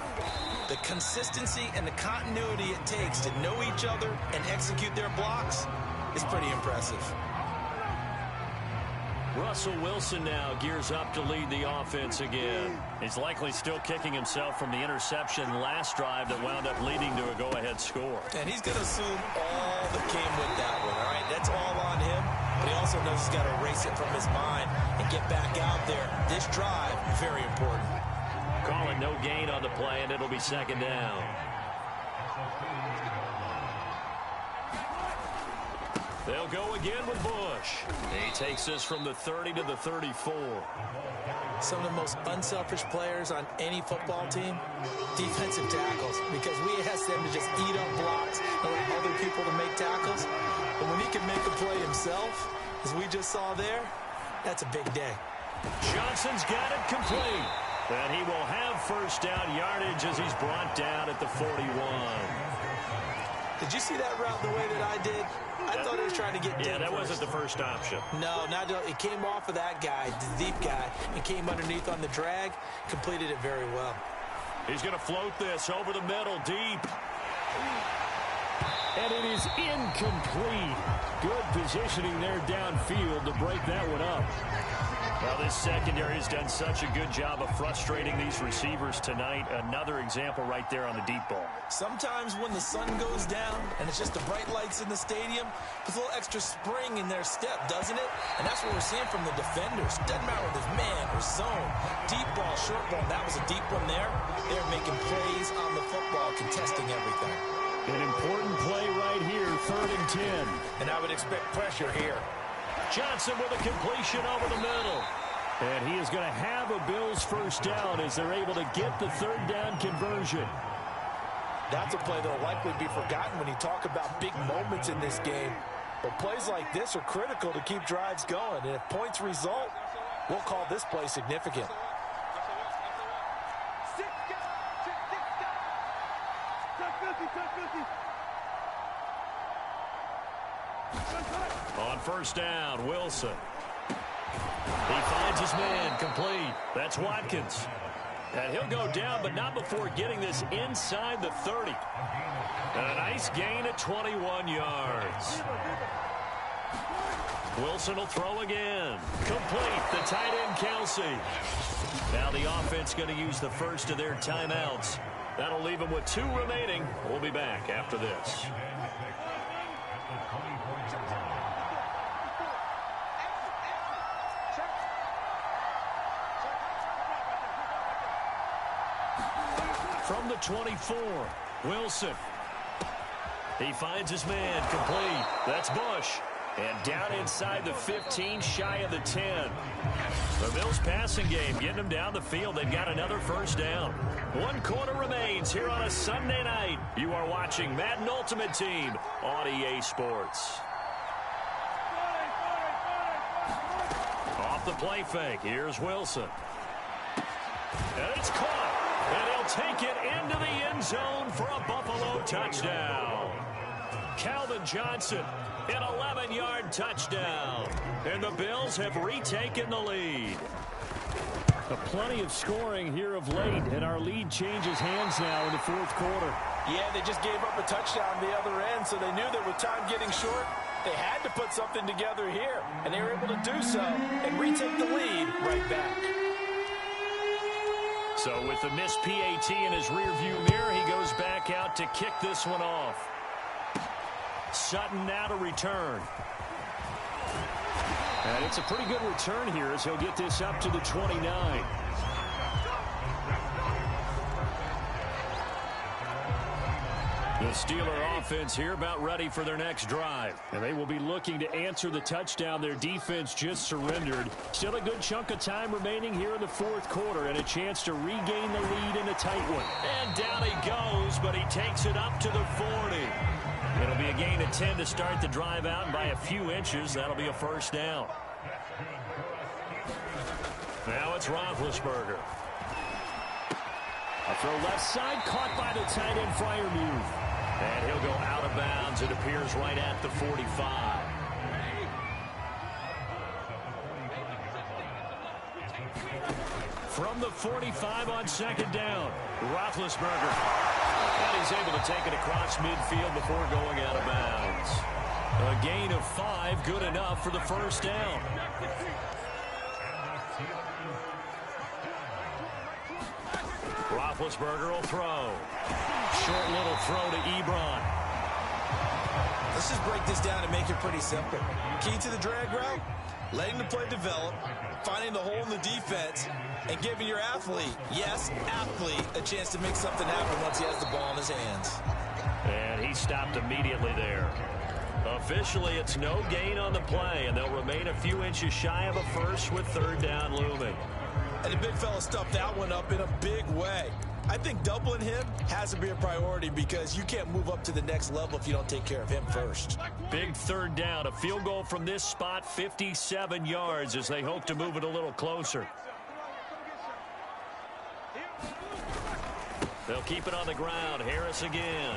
Speaker 3: The consistency and the continuity it takes to know each other and execute their blocks is pretty impressive.
Speaker 2: Russell Wilson now gears up to lead the offense again. He's likely still kicking himself from the interception last drive that wound up leading to a go-ahead score.
Speaker 3: And he's going to assume all that came with that one, all right? That's all on him, but he also knows he's got to erase it from his mind and get back out there. This drive, very important.
Speaker 2: Calling no gain on the play, and it'll be second down. They'll go again with Bush. He takes this from the 30 to the 34.
Speaker 3: Some of the most unselfish players on any football team, defensive tackles, because we ask them to just eat up blocks and let other people to make tackles. And when he can make a play himself, as we just saw there, that's a big day.
Speaker 2: Johnson's got it complete. And he will have first down yardage as he's brought down at the 41.
Speaker 3: Did you see that route the way that I did? I thought he was trying to get deep.
Speaker 2: Yeah, that wasn't the first option.
Speaker 3: No, it came off of that guy, the deep guy, and came underneath on the drag. Completed it very well.
Speaker 2: He's going to float this over the middle, deep. And it is incomplete. Good positioning there downfield to break that one up. Well, this secondary has done such a good job of frustrating these receivers tonight. Another example right there on the deep ball.
Speaker 3: Sometimes when the sun goes down and it's just the bright lights in the stadium, puts a little extra spring in their step, doesn't it? And that's what we're seeing from the defenders. Doesn't matter whether it's man or zone. Deep ball, short ball. That was a deep one there. They're making plays on the football, contesting everything.
Speaker 2: An important play right here, 3rd and 10.
Speaker 3: And I would expect pressure here.
Speaker 2: Johnson with a completion over the middle. And he is going to have a Bills first down as they're able to get the 3rd down conversion.
Speaker 3: That's a play that will likely be forgotten when you talk about big moments in this game. But plays like this are critical to keep drives going. And if points result, we'll call this play significant.
Speaker 2: On first down, Wilson. He finds his man, complete. That's Watkins. And he'll go down, but not before getting this inside the 30. And a nice gain at 21 yards. Wilson will throw again. Complete, the tight end, Kelsey. Now the offense going to use the first of their timeouts. That'll leave them with 2 remaining. We'll be back after this. From the 24, Wilson. He finds his man, complete. That's Bush. And down inside the 15, shy of the 10. The Bills passing game getting them down the field. They've got another first down. 1 quarter remains here on a Sunday night. You are watching Madden Ultimate Team on EA Sports. Off the play fake, here's Wilson. And it's caught. And he'll take it into the end zone for a Buffalo touchdown. Calvin Johnson, an 11-yard touchdown. And the Bills have retaken the lead. Plenty of scoring here of late, and our lead changes hands now in the fourth quarter.
Speaker 3: Yeah, they just gave up a touchdown the other end, so they knew that with time getting short, they had to put something together here, and they were able to do so and retake the lead right back.
Speaker 2: So with the missed PAT in his rearview mirror, he goes back out to kick this one off. Sutton now to return. And it's a pretty good return here as he'll get this up to the 29. The Steeler offense here about ready for their next drive. And they will be looking to answer the touchdown their defense just surrendered. Still a good chunk of time remaining here in the fourth quarter and a chance to regain the lead in a tight one. And down he goes, but he takes it up to the 40. It'll be a gain of 10 to start the drive out, and by a few inches, that'll be a first down. Now it's Roethlisberger. A throw left side, caught by the tight end Freiermuth. And he'll go out of bounds. It appears right at the 45. From the 45 on second down, Roethlisberger. And he's able to take it across midfield before going out of bounds. A gain of 5, good enough for the first down. Roethlisberger will throw. Short little throw to Ebron.
Speaker 3: Let's just break this down and make it pretty simple. Key to the drag route, letting the play develop, finding the hole in the defense, and giving your athlete, yes, athlete, a chance to make something happen once he has the ball in his hands.
Speaker 2: And he stopped immediately there. Officially, it's no gain on the play, and they'll remain a few inches shy of a first with third down looming.
Speaker 3: And the big fella stuffed that one up in a big way. I think doubling him has to be a priority because you can't move up to the next level if you don't take care of him first.
Speaker 2: Big third down, a field goal from this spot, 57 yards as they hope to move it a little closer. They'll keep it on the ground. Harris again.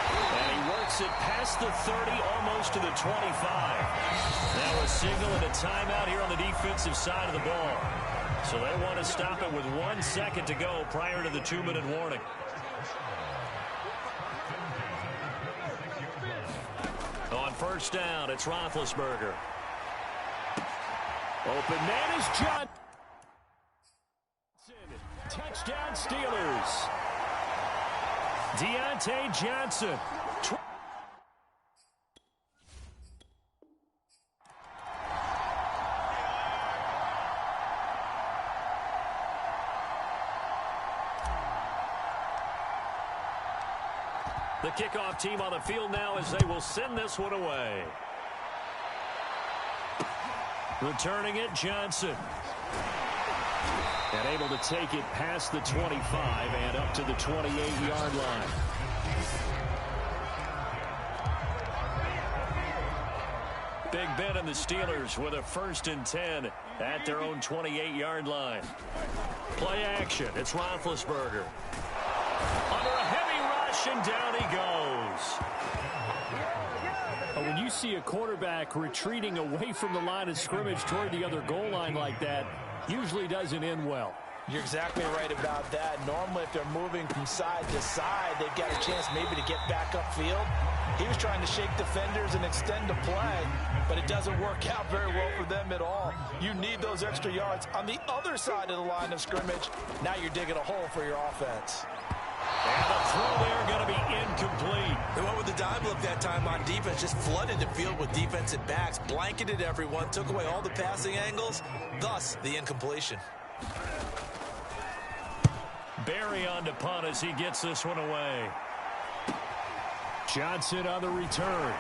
Speaker 2: And he works it past the 30, almost to the 25. Now a signal and a timeout here on the defensive side of the ball. So they want to stop it with 1 second to go prior to the 2-minute warning. On first down, it's Roethlisberger. Open man is Johnson. Touchdown Steelers. Deontay Johnson. The kickoff team on the field now as they will send this one away. Returning it, Johnson. And able to take it past the 25 and up to the 28-yard line. Big Ben and the Steelers with a 1st and 10 at their own 28-yard line. Play action. It's Roethlisberger. Under a heavy rush, and down he goes. When you see a quarterback retreating away from the line of scrimmage toward the other goal line like that, usually doesn't end well.
Speaker 3: You're exactly right about that. Normally, if they're moving from side to side, they've got a chance maybe to get back upfield. He was trying to shake defenders and extend the play, but it doesn't work out very well for them at all. You need those extra yards on the other side of the line of scrimmage. Now you're digging a hole for your offense.
Speaker 2: And the throw there going to be incomplete.
Speaker 3: They went with the dive look that time on defense, just flooded the field with defensive backs, blanketed everyone, took away all the passing angles, thus the incompletion.
Speaker 2: bury on the punt as he gets this one away. Johnson on the return.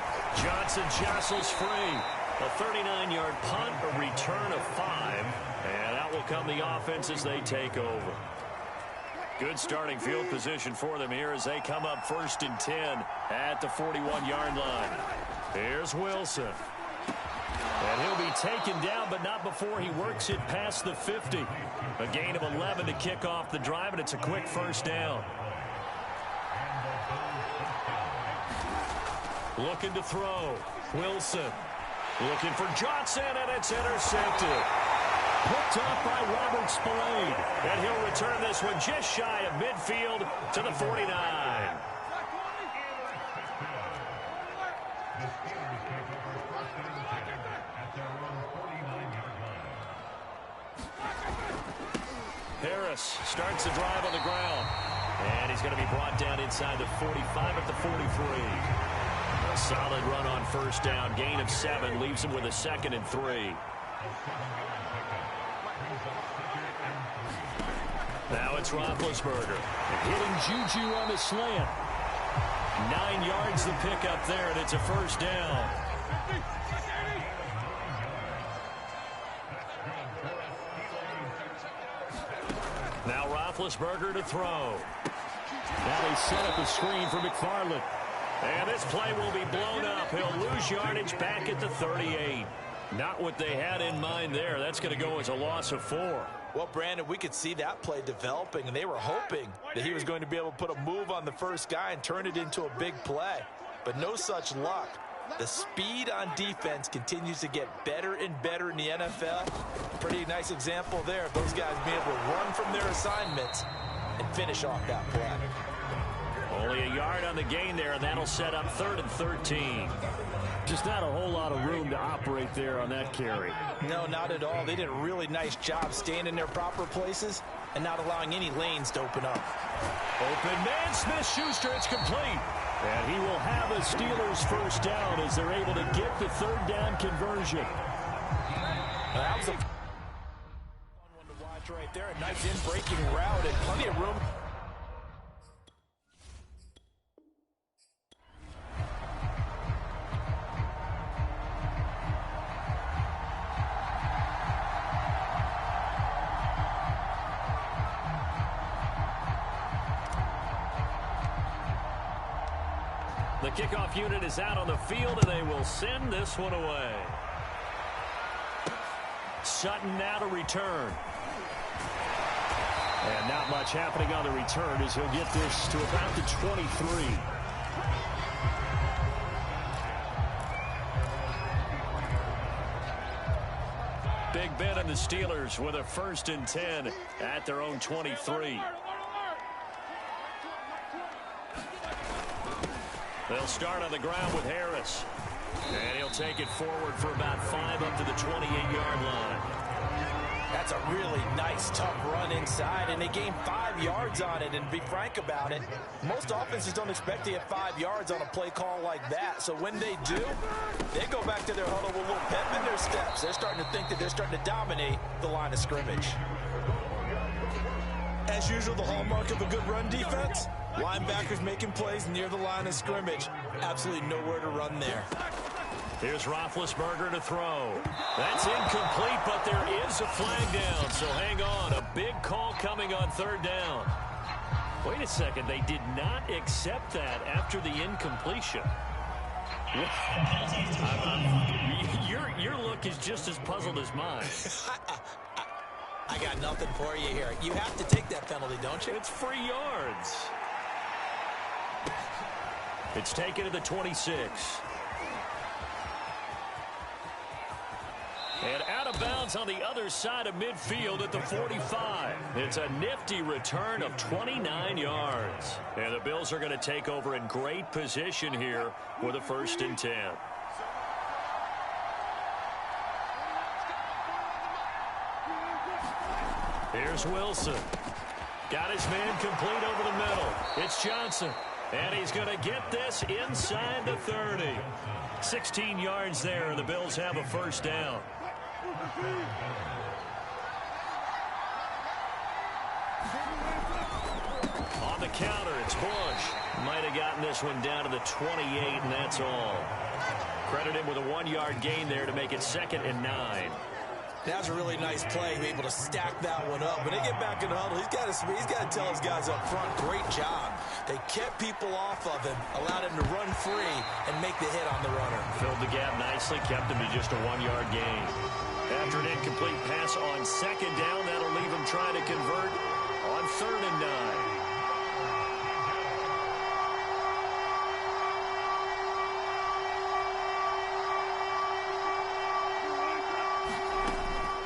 Speaker 2: Johnson jostles free. A 39-yard punt, a return of 5. And out will come the offense as they take over. Good starting field position for them here as they come up 1st and 10 at the 41-yard line. Here's Wilson. And he'll be taken down, but not before he works it past the 50. A gain of 11 to kick off the drive, and it's a quick first down. Looking to throw. Wilson. Looking for Johnson, and it's intercepted. Picked off by Robert Spillane. And he'll return this one just shy of midfield to the 49. Harris starts the drive on the ground. And he's going to be brought down inside the 45 at the 43. A solid run on first down. Gain of 7 leaves him with a 2nd and 3. Now it's Roethlisberger. Hitting Juju on the slant. 9 yards the pickup there, and it's a first down. Now Roethlisberger to throw. Now they set up a screen for McFarland. And this play will be blown up. He'll lose yardage back at the 38. Not what they had in mind there. That's going to go as a loss of 4.
Speaker 3: Well, Brandon, we could see that play developing, and they were hoping that he was going to be able to put a move on the first guy and turn it into a big play. But no such luck. The speed on defense continues to get better and better in the NFL. Pretty nice example there of those guys being able to run from their assignments and finish off that play.
Speaker 2: Only a yard on the gain there, and that'll set up 3rd and 13.
Speaker 4: Just not a whole lot of room to operate there on that carry.
Speaker 3: No, not at all. They did a really nice job staying in their proper places and not allowing any lanes to open up.
Speaker 2: Open man, Smith-Schuster, it's complete.
Speaker 4: And he will have a Steelers first down as they're able to get the 3rd down conversion.
Speaker 3: That was a fun one to watch right there. A nice in-breaking route and plenty of room.
Speaker 2: The kickoff unit is out on the field, and they will send this one away. Sutton now to return. And not much happening on the return as he'll get this to about the 23. Big Ben and the Steelers with a 1st and 10 at their own 23. They'll start on the ground with Harris. And he'll take it forward for about 5 up to the 28-yard line.
Speaker 3: That's a really nice, tough run inside, and they gained 5 yards on it. And to be frank about it, most offenses don't expect to get 5 yards on a play call like that. So when they do, they go back to their huddle with a little pep in their steps. They're starting to think that they're starting to dominate the line of scrimmage. As usual, the hallmark of a good run defense, linebackers making plays near the line of scrimmage. Absolutely nowhere to run there.
Speaker 2: Here's Roethlisberger to throw. That's incomplete, but there is a flag down, so hang on. A big call coming on 3rd down. Wait a second. They did not accept that after the incompletion. Your look is just as puzzled as mine.
Speaker 3: I got nothing for you here. You have to take that penalty, don't you?
Speaker 2: It's free yards. It's taken to the 26. And out of bounds on the other side of midfield at the 45. It's a nifty return of 29 yards. And the Bills are going to take over in great position here with a 1st and 10. Here's Wilson. Got his man complete over the middle. It's Johnson. And he's going to get this inside the 30. 16 yards there, and the Bills have a 1st down. On the counter, it's Bush. Might have gotten this one down to the 28, and that's all. Credit him with a 1-yard gain there to make it 2nd and 9.
Speaker 3: That's a really nice play. He's able to stack that one up. When they get back in the huddle, he's got to tell his guys up front, great job. They kept people off of him, allowed him to run free and make the hit on the runner.
Speaker 2: Filled the gap nicely, kept him to just a 1-yard gain. After an incomplete pass on 2nd down, that'll leave him trying to convert on 3rd and 9.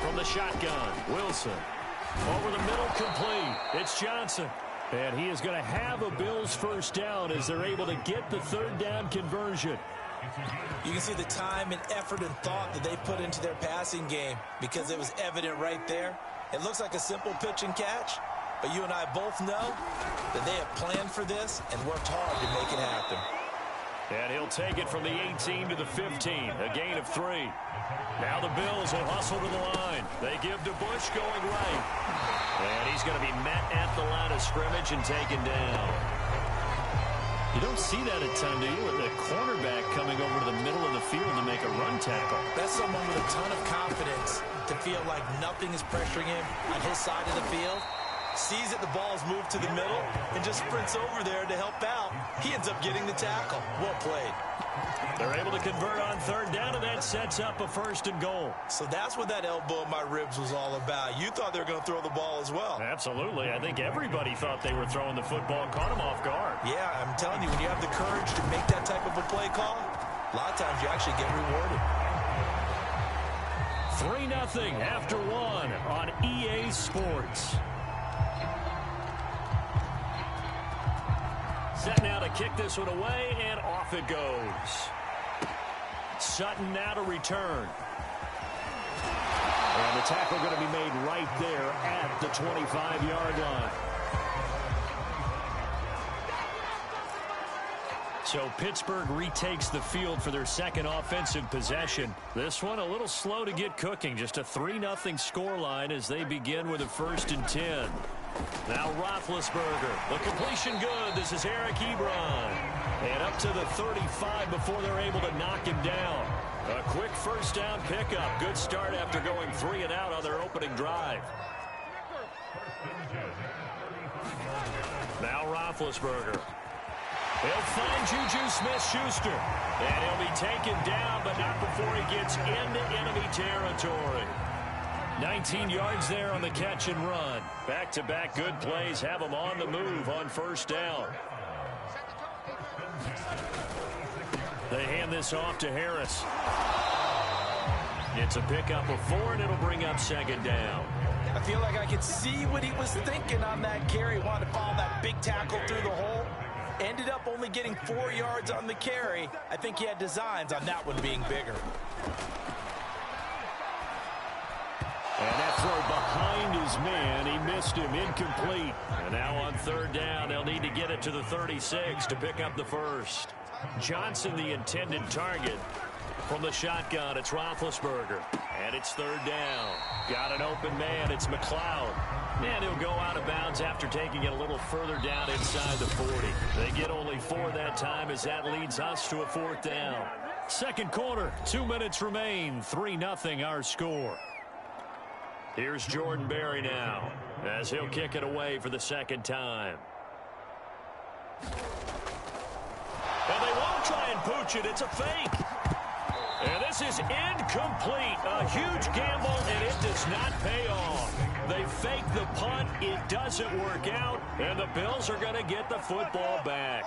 Speaker 2: From the shotgun, Wilson. Over the middle, complete. It's Johnson. And he is going to have a Bills first down as they're able to get the 3rd down conversion.
Speaker 3: You can see the time and effort and thought that they put into their passing game because it was evident right there. It looks like a simple pitch and catch, but you and I both know that they have planned for this and worked hard to make it happen.
Speaker 2: And he'll take it from the 18 to the 15, a gain of 3. Now the Bills will hustle to the line. They give to Bush going right. And he's going to be met at the line of scrimmage and taken down. You don't see that at times, do you? With the cornerback coming over to the middle of the field to make a run tackle.
Speaker 3: That's someone with a ton of confidence to feel like nothing is pressuring him on his side of the field. Sees that the ball's moved to the middle and just sprints over there to help out. He ends up getting the tackle. Well played.
Speaker 2: They're able to convert on 3rd down, and that sets up a 1st and goal.
Speaker 3: So that's what that elbow in my ribs was all about. You thought they were going to throw the ball as well.
Speaker 2: Absolutely. I think everybody thought they were throwing the football and caught them off guard.
Speaker 3: Yeah, I'm telling you, when you have the courage to make that type of a play call, a lot of times you actually get rewarded.
Speaker 2: 3-0 after 1 on EA Sports. Set now to kick this one away, and off it goes. Sutton now to return. And the tackle going to be made right there at the 25-yard line. So Pittsburgh retakes the field for their 2nd offensive possession. This one a little slow to get cooking. Just a 3-0 scoreline as they begin with a 1st and 10. Now Roethlisberger. The completion good. This is Eric Ebron. And up to the 35 before they're able to knock him down. A quick 1st down pickup. Good start after going 3 and out on their opening drive. Now Roethlisberger. He'll find Juju Smith-Schuster. And he'll be taken down, but not before he gets into enemy territory. 19 yards there on the catch and run. Back-to-back good plays have him on the move on 1st down. They hand this off to Harris. It's a pickup of 4, and it'll bring up 2nd down.
Speaker 3: I feel like I could see what he was thinking on that carry. Wanted to follow that big tackle through the hole. Ended up only getting 4 yards on the carry. I think he had designs on that one being bigger.
Speaker 2: And that throw behind his man, he missed him, incomplete. And now on 3rd down, they'll need to get it to the 36 to pick up the 1st. Johnson, the intended target. From the shotgun, it's Roethlisberger. And it's 3rd down. Got an open man, it's McLeod. And he'll go out of bounds after taking it a little further down inside the 40. They get only 4 that time as that leads us to a 4th down. 2nd quarter, 2 minutes remain, 3-0 our score. Here's Jordan Berry now as he'll kick it away for the 2nd time. And they won't try and pooch it. It's a fake. And this is incomplete. A huge gamble, and it does not pay off. They fake the punt. It doesn't work out, and the Bills are going to get the football back.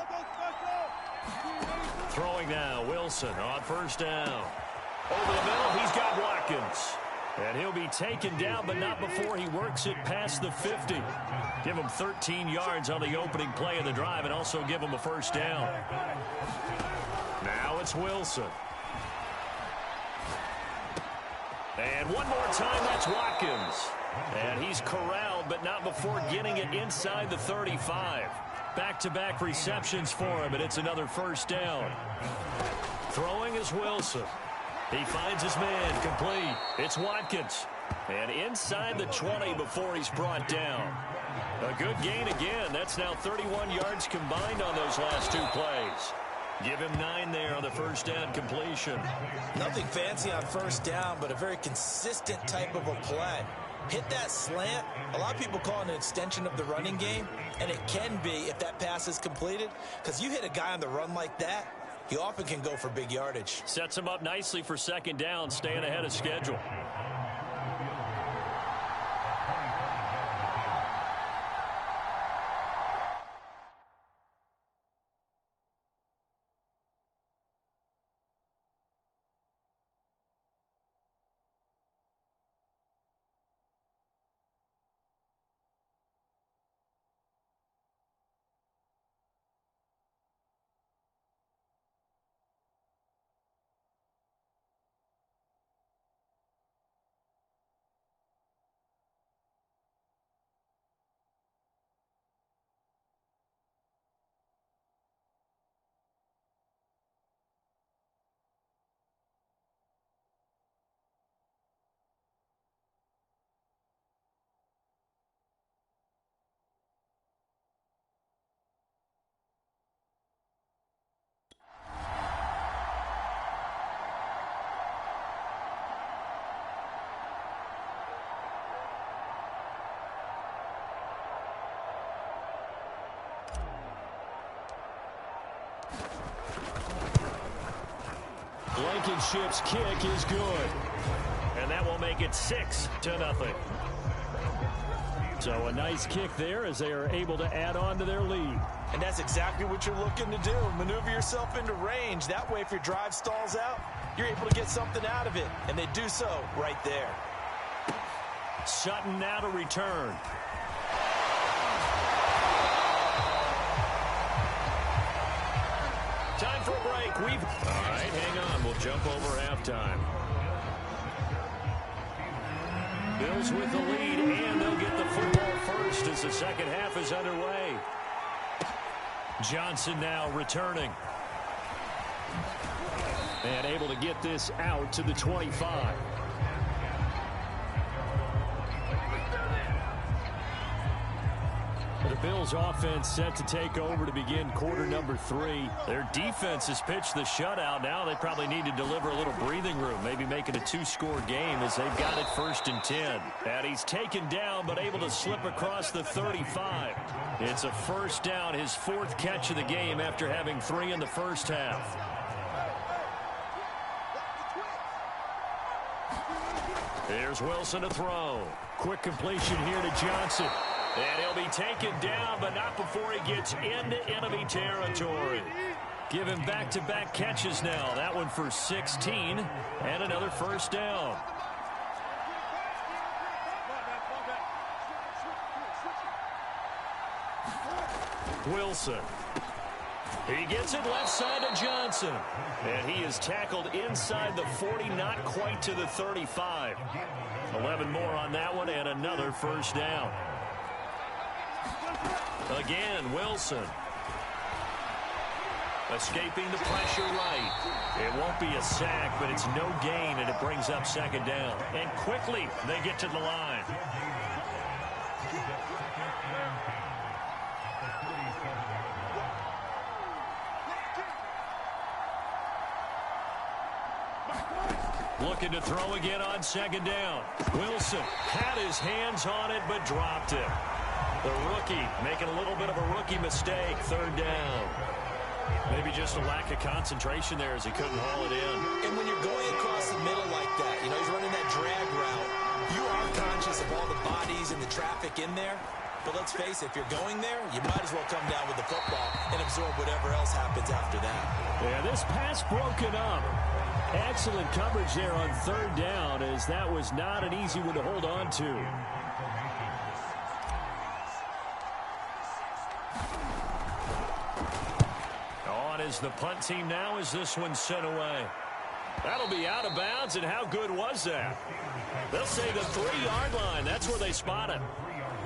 Speaker 2: Throwing now, Wilson on 1st down. Over the middle, he's got Watkins. And he'll be taken down, but not before he works it past the 50. Give him 13 yards on the opening play of the drive and also give him a 1st down. Now it's Wilson. And one more time, that's Watkins. And he's corralled, but not before getting it inside the 35. Back-to-back receptions for him, and it's another 1st down. Throwing is Wilson. He finds his man, complete. It's Watkins. And inside the 20 before he's brought down. A good gain again. That's now 31 yards combined on those last 2 plays. Give him 9 there on the first down completion.
Speaker 3: Nothing fancy on first down, but a very consistent type of a play. Hit that slant. A lot of people call it an extension of the running game, and it can be if that pass is completed, because you hit a guy on the run like that, he often can go for big yardage.
Speaker 2: Sets him up nicely for second down, staying ahead of schedule. Blankenship's kick is good. And that will make it 6-0. So a nice kick there as they are able to add on to their lead.
Speaker 3: And that's exactly what you're looking to do. Maneuver yourself into range. That way, if your drive stalls out, you're able to get something out of it. And they do so right there.
Speaker 2: Sutton now to return. Time for a break. All right, hang on. We'll jump over halftime. Bills with the lead, and they'll get the football first as the second half is underway. Johnson now returning. And able to get this out to the 25. The Bills offense set to take over to begin quarter number 3. Their defense has pitched the shutout. Now they probably need to deliver a little breathing room, maybe make it a 2-score game as they've got it 1st and 10. And he's taken down but able to slip across the 35. It's a first down, his 4th catch of the game after having 3 in the first half. Here's Wilson to throw. Quick completion here to Johnson. And he'll be taken down, but not before he gets into enemy territory. Give him back-to-back catches now. That one for 16 and another first down. Wilson. He gets it left side to Johnson. And he is tackled inside the 40, not quite to the 35. 11 more on that one and another first down. Again, Wilson. Escaping the pressure right. It won't be a sack, but it's no gain, and it brings up second down. And quickly, they get to the line. Looking to throw again on second down. Wilson had his hands on it, but dropped it. The rookie making a little bit of a rookie mistake. 3rd down. Maybe just a lack of concentration there as he couldn't haul it in.
Speaker 3: And when you're going across the middle like that, you know, he's running that drag route, you are conscious of all the bodies and the traffic in there. But let's face it, if you're going there, you might as well come down with the football and absorb whatever else happens after that.
Speaker 2: Yeah, this pass broken up. Excellent coverage there on 3rd down, as that was not an easy one to hold on to. On is the punt team now as this one's sent away. That'll be out of bounds, and how good was that? They'll say the 3-yard line. That's where they spot it.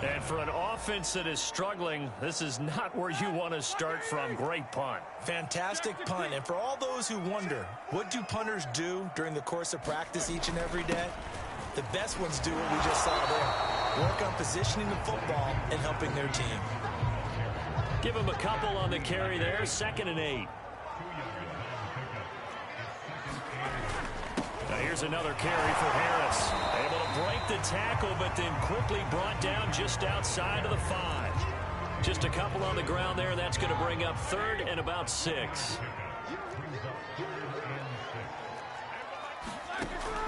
Speaker 2: And for an offense that is struggling, this is not where you want to start from. Great punt.
Speaker 3: Fantastic punt. And for all those who wonder, what do punters do during the course of practice each and every day? The best ones do what we just saw there. work on positioning the football and helping their team.
Speaker 2: Give him a couple on the carry there. 2nd and 8. Now here's another carry for Harris. Able to break the tackle, but then quickly brought down just outside of the 5. Just a couple on the ground there. That's going to bring up 3rd and about 6.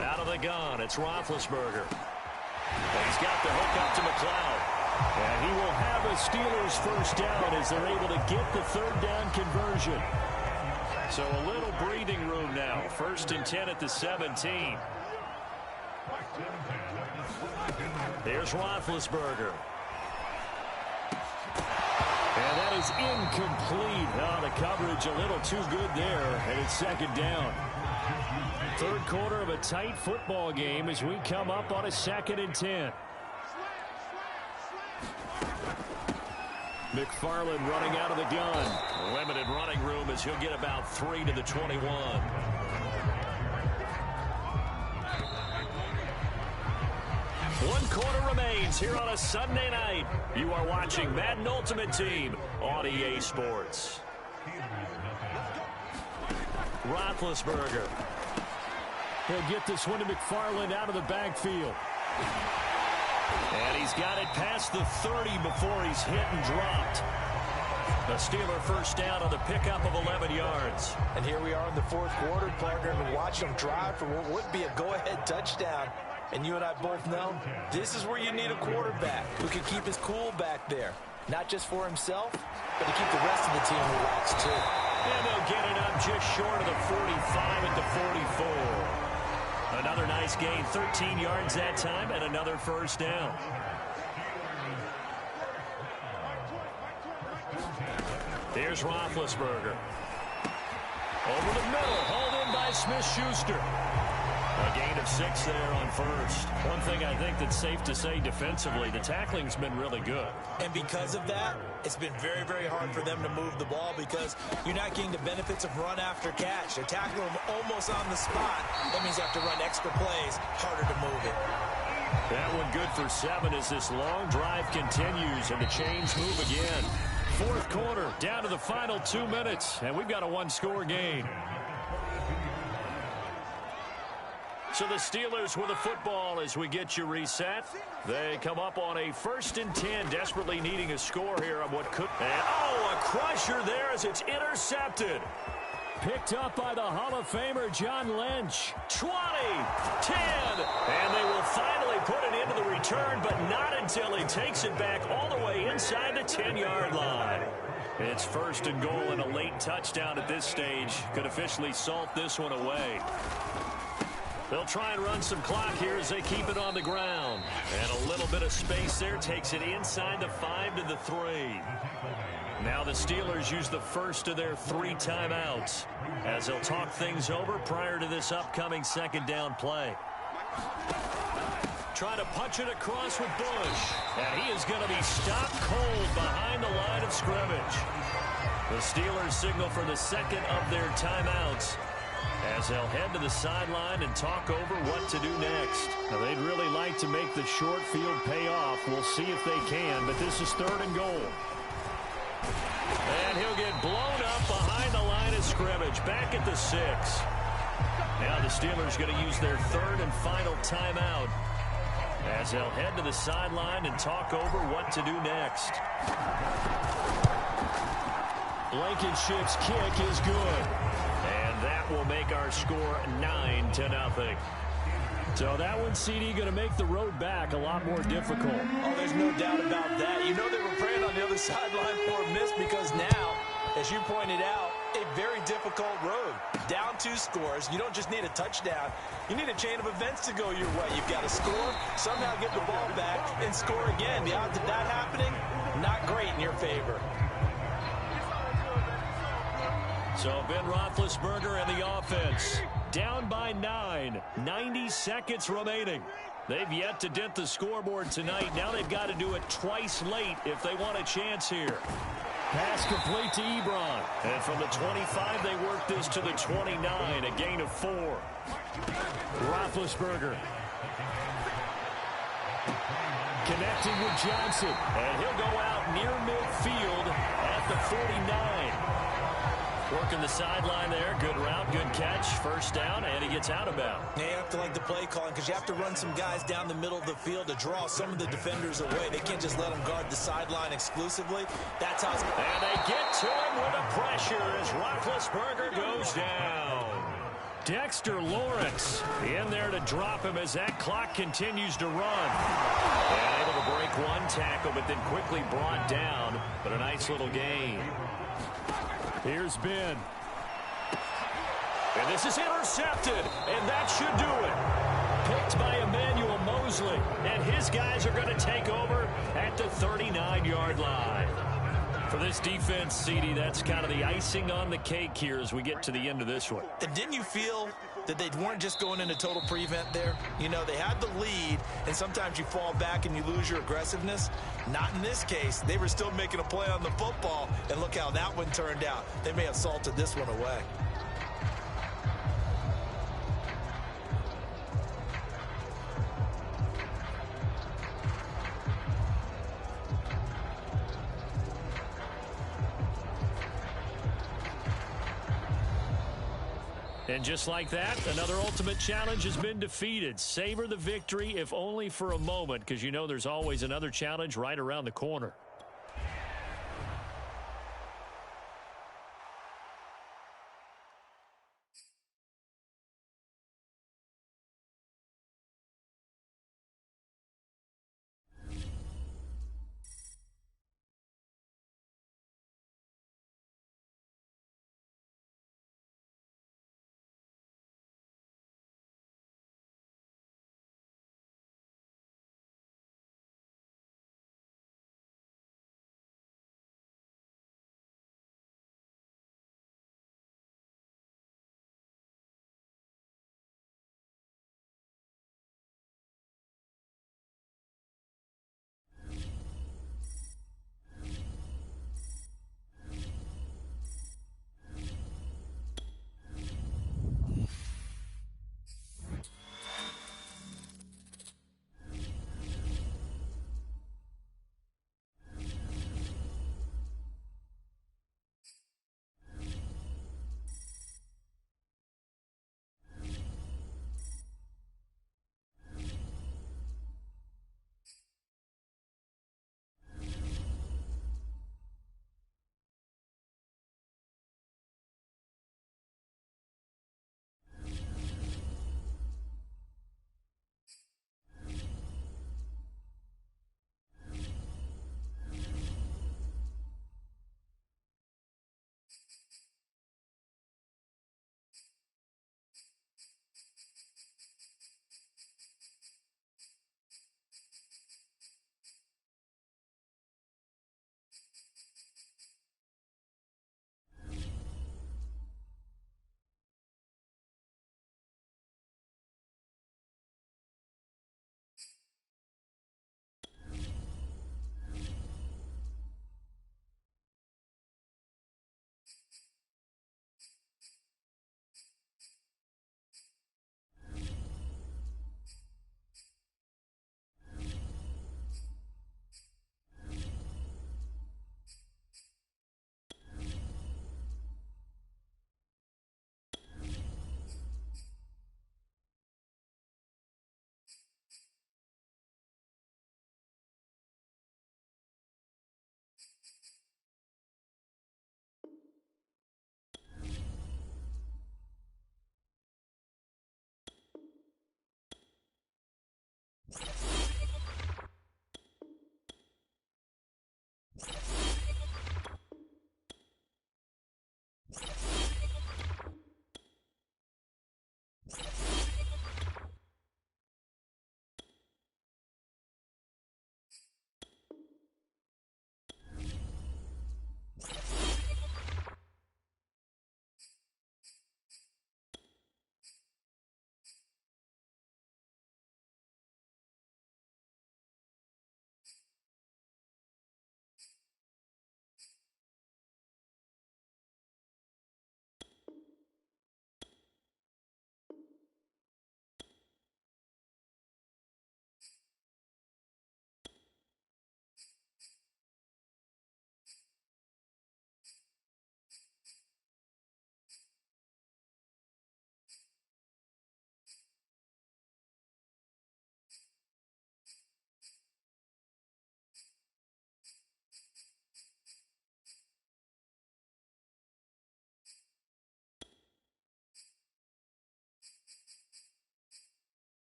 Speaker 2: Out of the gun, it's Roethlisberger. He's got the hook up to McLeod.
Speaker 4: And he will have a Steelers first down as they're able to get the 3rd down conversion.
Speaker 2: So a little breathing room now. 1st and 10 at the 17. Here's Roethlisberger.
Speaker 4: And that is incomplete. Oh, the coverage a little too good there, and it's 2nd down. 3rd quarter of a tight football game as we come up on a 2nd and 10. McFarland running out of the gun.
Speaker 2: Limited running room as he'll get about 3 to the 21. 1 quarter remains here on a Sunday night. You are watching Madden Ultimate Team on EA Sports. Roethlisberger.
Speaker 4: He'll get this one to McFarland out of the backfield.
Speaker 2: And he's got it past the 30 before he's hit and dropped. The Steeler first down on the pickup of 11 yards.
Speaker 3: And here we are in the 4th quarter, partner, and watch them drive for what would be a go-ahead touchdown. And you and I both know this is where you need a quarterback who can keep his cool back there. Not just for himself, but to keep the rest of the team relaxed too.
Speaker 2: And they'll get it up just short of the 45 at the 44. Another nice gain, 13 yards that time, and another first down. Here's Roethlisberger. Over the middle, hauled in by Smith-Schuster. A gain of 6 there on 1st. One thing I think that's safe to say defensively, the tackling's been really good.
Speaker 3: And because of that, it's been very, very hard for them to move the ball because you're not getting the benefits of run after catch. They're tackling them almost on the spot. That means you have to run extra plays, harder to move it.
Speaker 2: That one good for 7 as this long drive continues and the chains move again.
Speaker 4: 4th quarter, down to the final 2 minutes, and we've got a 1-score game.
Speaker 2: So the Steelers with the football as we get you reset. They come up on a 1st and 10, desperately needing a score here on what could... And, oh, a crusher there as it's intercepted.
Speaker 4: Picked up by the Hall of Famer John Lynch.
Speaker 2: 20, 10, and they will finally put it into the return, but not until he takes it back all the way inside the 10-yard line. It's 1st and goal, and a late touchdown at this stage could officially salt this one away. They'll try and run some clock here as they keep it on the ground. And a little bit of space there takes it inside the 5 to the 3. Now the Steelers use the first of their 3 timeouts as they'll talk things over prior to this upcoming 2nd down play. Trying to punch it across with Bush. And he is going to be stopped cold behind the line of scrimmage. The Steelers signal for the 2nd of their timeouts as they'll head to the sideline and talk over what to do next.
Speaker 4: Now, they'd really like to make the short field pay off. We'll see if they can, but this is 3rd and goal.
Speaker 2: And he'll get blown up behind the line of scrimmage, back at the 6. Now the Steelers going to use their 3rd and final timeout as they'll head to the sideline and talk over what to do next.
Speaker 4: Blankenship's kick is good.
Speaker 2: And that will make our score 9-0.
Speaker 4: So that one, CD, going to make the road back a lot more difficult.
Speaker 3: Oh, there's no doubt about that. You know they were praying on the other sideline for a miss because now, as you pointed out, a very difficult road. Down 2 scores. You don't just need a touchdown. You need a chain of events to go your way. You've got to score, somehow get the ball back, and score again. The odds of that happening, not great in your favor.
Speaker 2: So Ben Roethlisberger and the offense down by 9, 90 seconds remaining. They've yet to dent the scoreboard tonight. Now they've got to do it twice late if they want a chance here.
Speaker 4: Pass complete to Ebron.
Speaker 2: And from the 25, they work this to the 29, a gain of 4.
Speaker 4: Roethlisberger
Speaker 2: connecting with Johnson. And he'll go out near midfield at the 49. Working the sideline there. Good route, good catch. First down, and he gets out of bounds.
Speaker 3: Yeah, you have to like the play calling because you have to run some guys down the middle of the field to draw some of the defenders away. They can't just let them guard the sideline exclusively. That's how it's going.
Speaker 2: And they get to him with the pressure as Roethlisberger goes down. Dexter Lawrence in there to drop him as that clock continues to run. And able to break one tackle, but then quickly brought down. But a nice little gain. Here's Ben. And this is intercepted, and that should do it. Picked by Emmanuel Mosley, and his guys are going to take over at the 39-yard line. For this defense, CD, that's kind of the icing on the cake here as we get to the end of this one.
Speaker 3: And didn't you feel that they weren't just going into total prevent there? You know, they had the lead, and sometimes you fall back and you lose your aggressiveness. Not in this case. They were still making a play on the football, and look how that one turned out. They may have salted this one away.
Speaker 2: And just like that, another ultimate challenge has been defeated. Savor the victory, if only for a moment, because you know there's always another challenge right around the corner.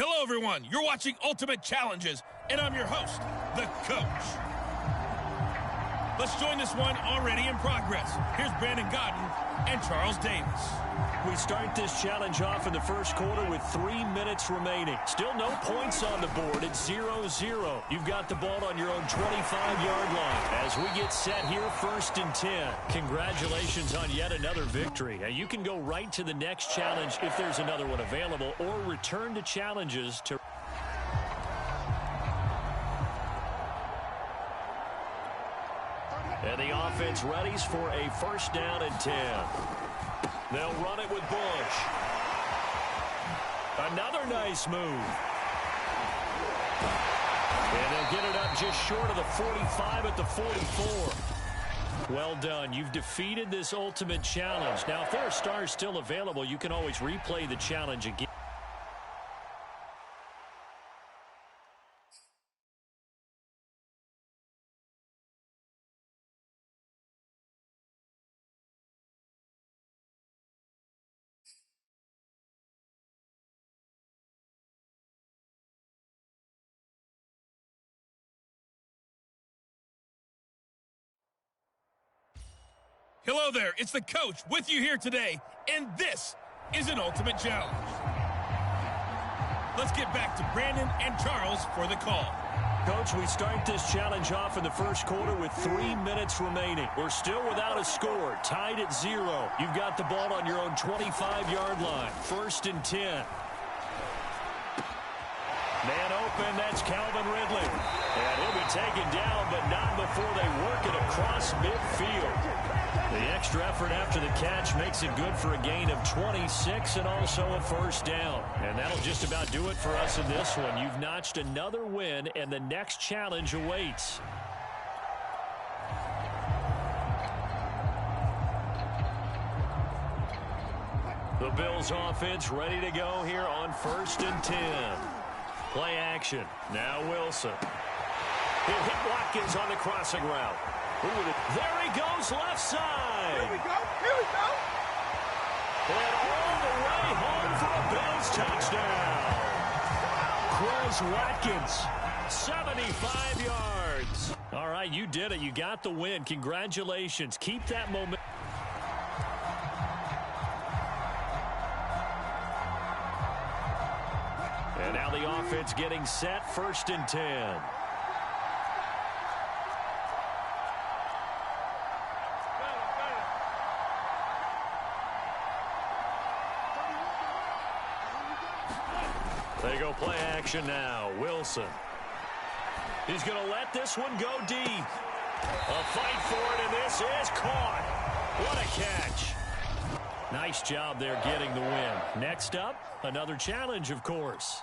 Speaker 1: Hello, everyone. You're watching Ultimate Challenges, and I'm your host, the Coach. Let's join this one already in progress. Here's Brandon Godden and Charles Davis.
Speaker 2: We start this challenge off in the first quarter with 3 minutes remaining. Still no points on the board. It's 0-0. You've got the ball on your own 25-yard line. As we get set here, 1st and 10. Congratulations on yet another victory. You can go right to the next challenge if there's another one available, or return to challenges to... And the offense readies for a 1st down and 10. They'll run it with Bush. Another nice move. And they'll get it up just short of the 45 at the 44. Well done. You've defeated this ultimate challenge. Now, if there are stars still available, you can always replay the challenge again.
Speaker 1: Hello there, it's the Coach with you here today, and this is an Ultimate Challenge. Let's get back to Brandon and Charles for the call.
Speaker 2: Coach, we start this challenge off in the first quarter with 3 minutes remaining. We're still without a score, tied at 0. You've got the ball on your own 25-yard line, 1st and 10. Man open, that's Calvin Ridley. And he'll be taken down, but not before they work it across midfield. The extra effort after the catch makes it good for a gain of 26 and also a 1st down. And that'll just about do it for us in this one. You've notched another win, and the next challenge awaits. The Bills offense ready to go here on 1st and 10. Play action. Now Wilson. He'll hit Watkins on the crossing route. There he goes, left side.
Speaker 5: Here we go. Here we go.
Speaker 2: And all the way home for a Bills touchdown. Quez Watkins, 75 yards. All right, you did it. You got the win. Congratulations. Keep that momentum. And now the offense getting set, 1st and 10. They go play action now. Wilson. He's going to let this one go deep. A fight for it, and this is caught. What a catch. Nice job there getting the win. Next up, another challenge, of course.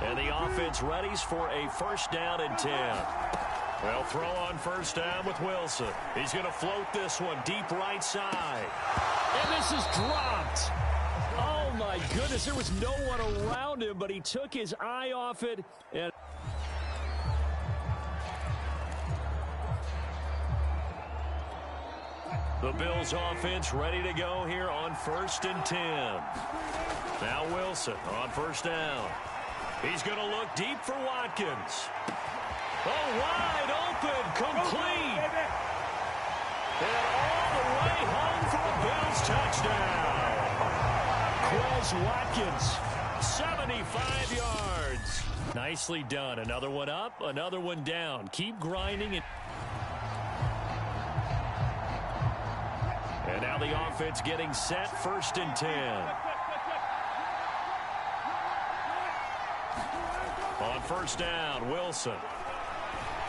Speaker 2: And the offense readies for a 1st down and 10. They'll throw on 1st down with Wilson. He's going to float this one deep right side. And this is dropped. Oh, my goodness. There was no one around him, but he took his eye off it. And the Bills offense ready to go here on 1st and 10. Now Wilson on 1st down. He's going to look deep for Watkins. Oh, wide open, complete. And all the way home for a Bills touchdown. Quez Watkins, 75 yards. Nicely done. Another one up, another one down. Keep grinding. And now the offense getting set, 1st and 10. On 1st down, Wilson.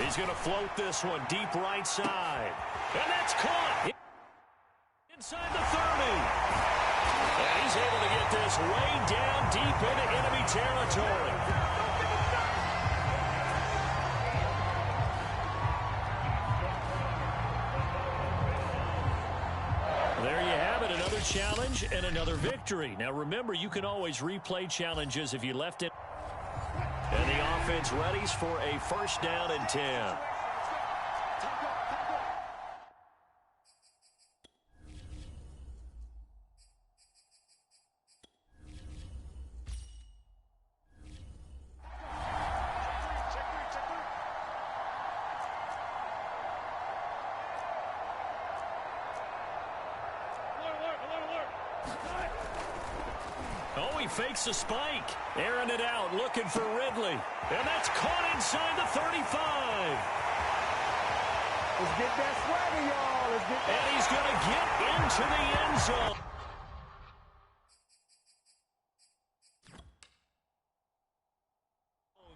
Speaker 2: He's going to float this one deep right side. And that's caught. Inside the 30. And he's able to get this way down deep into enemy territory. There you have it, another challenge and another victory. Now remember, you can always replay challenges if you left it. And the offense readies for a 1st down and 10. he fakes a spike. Airing it out, looking for Ridley. And that's caught inside the 35.
Speaker 5: Let's get that swagger, y'all. Let's get that.
Speaker 2: And he's going to get into the end zone.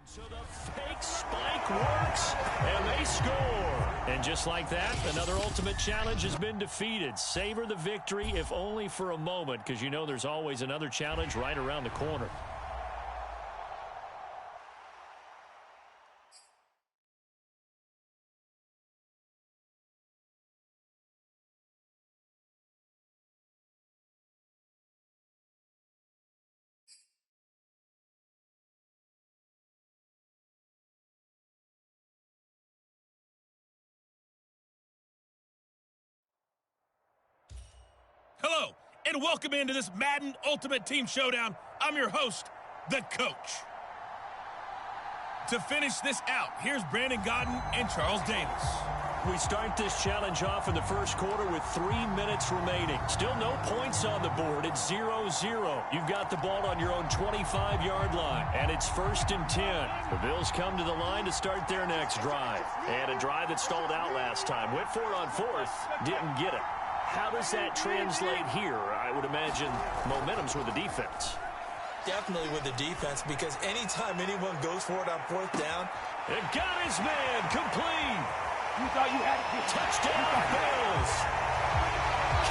Speaker 2: So the fake spike works, and they score. And just like that, another ultimate challenge has been defeated. Savor the victory, if only for a moment, because you know there's always another challenge right around the corner.
Speaker 1: Hello, and welcome into this Madden Ultimate Team Showdown. I'm your host, the Coach. To finish this out, here's Brandon Godden and Charles Davis.
Speaker 2: We start this challenge off in the first quarter with 3 minutes remaining. Still no points on the board. It's 0-0. You've got the ball on your own 25-yard line, and it's 1st and 10. The Bills come to the line to start their next drive. And a drive that stalled out last time. Went for it on 4th, didn't get it. How does that translate here? I would imagine momentum's with the defense.
Speaker 3: Definitely with the defense, because anytime anyone goes for it on 4th down.
Speaker 2: It got his man complete.
Speaker 5: You thought you had it.
Speaker 2: Touchdown, Bills.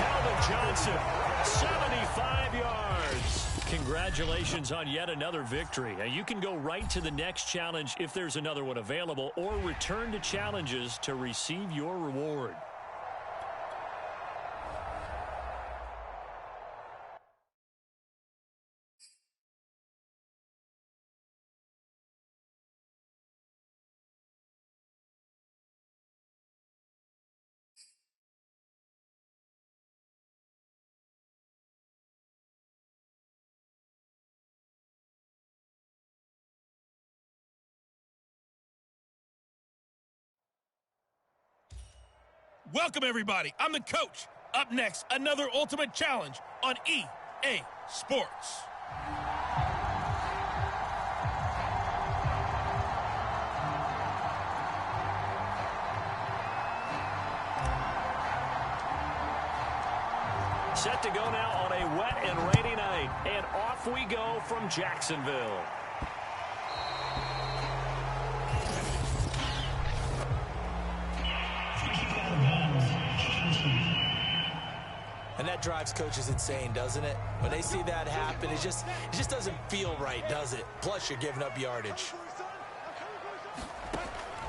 Speaker 2: Calvin Johnson, 75 yards. Congratulations on yet another victory. Now, you can go right to the next challenge if there's another one available, or return to challenges to receive your reward.
Speaker 1: Welcome, everybody. I'm the Coach. Up next, another Ultimate Challenge on EA Sports.
Speaker 2: Set to go now on a wet and rainy night. And off we go from Jacksonville.
Speaker 3: And that drives coaches insane, doesn't it? When they see that happen, it just doesn't feel right, does it? Plus, you're giving up yardage.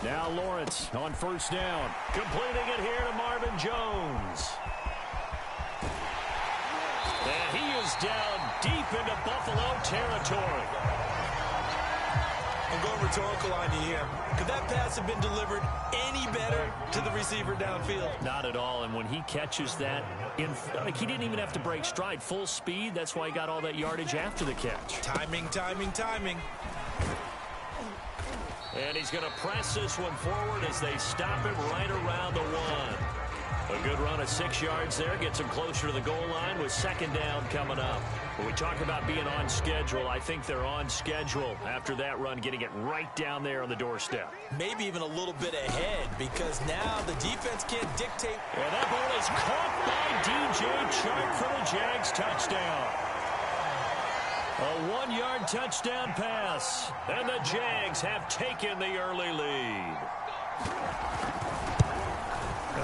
Speaker 2: Now Lawrence on 1st down. Completing it here to Marvin Jones. And he is down deep into Buffalo territory.
Speaker 3: I'm going rhetorical on you here. Could that pass have been delivered any better to the receiver downfield?
Speaker 2: Not at all. And when he catches that, he didn't even have to break stride. Full speed. That's why he got all that yardage after the catch.
Speaker 3: Timing, timing, timing.
Speaker 2: And he's going to press this one forward as they stop him right around the 1. A good run of 6 yards there. Gets him closer to the goal line with 2nd down coming up. When we talk about being on schedule, I think they're on schedule after that run, getting it right down there on the doorstep.
Speaker 3: Maybe even a little bit ahead, because now the defense can't dictate.
Speaker 2: And that ball is caught by DJ Chark for the Jags touchdown. A 1-yard touchdown pass. And the Jags have taken the early lead.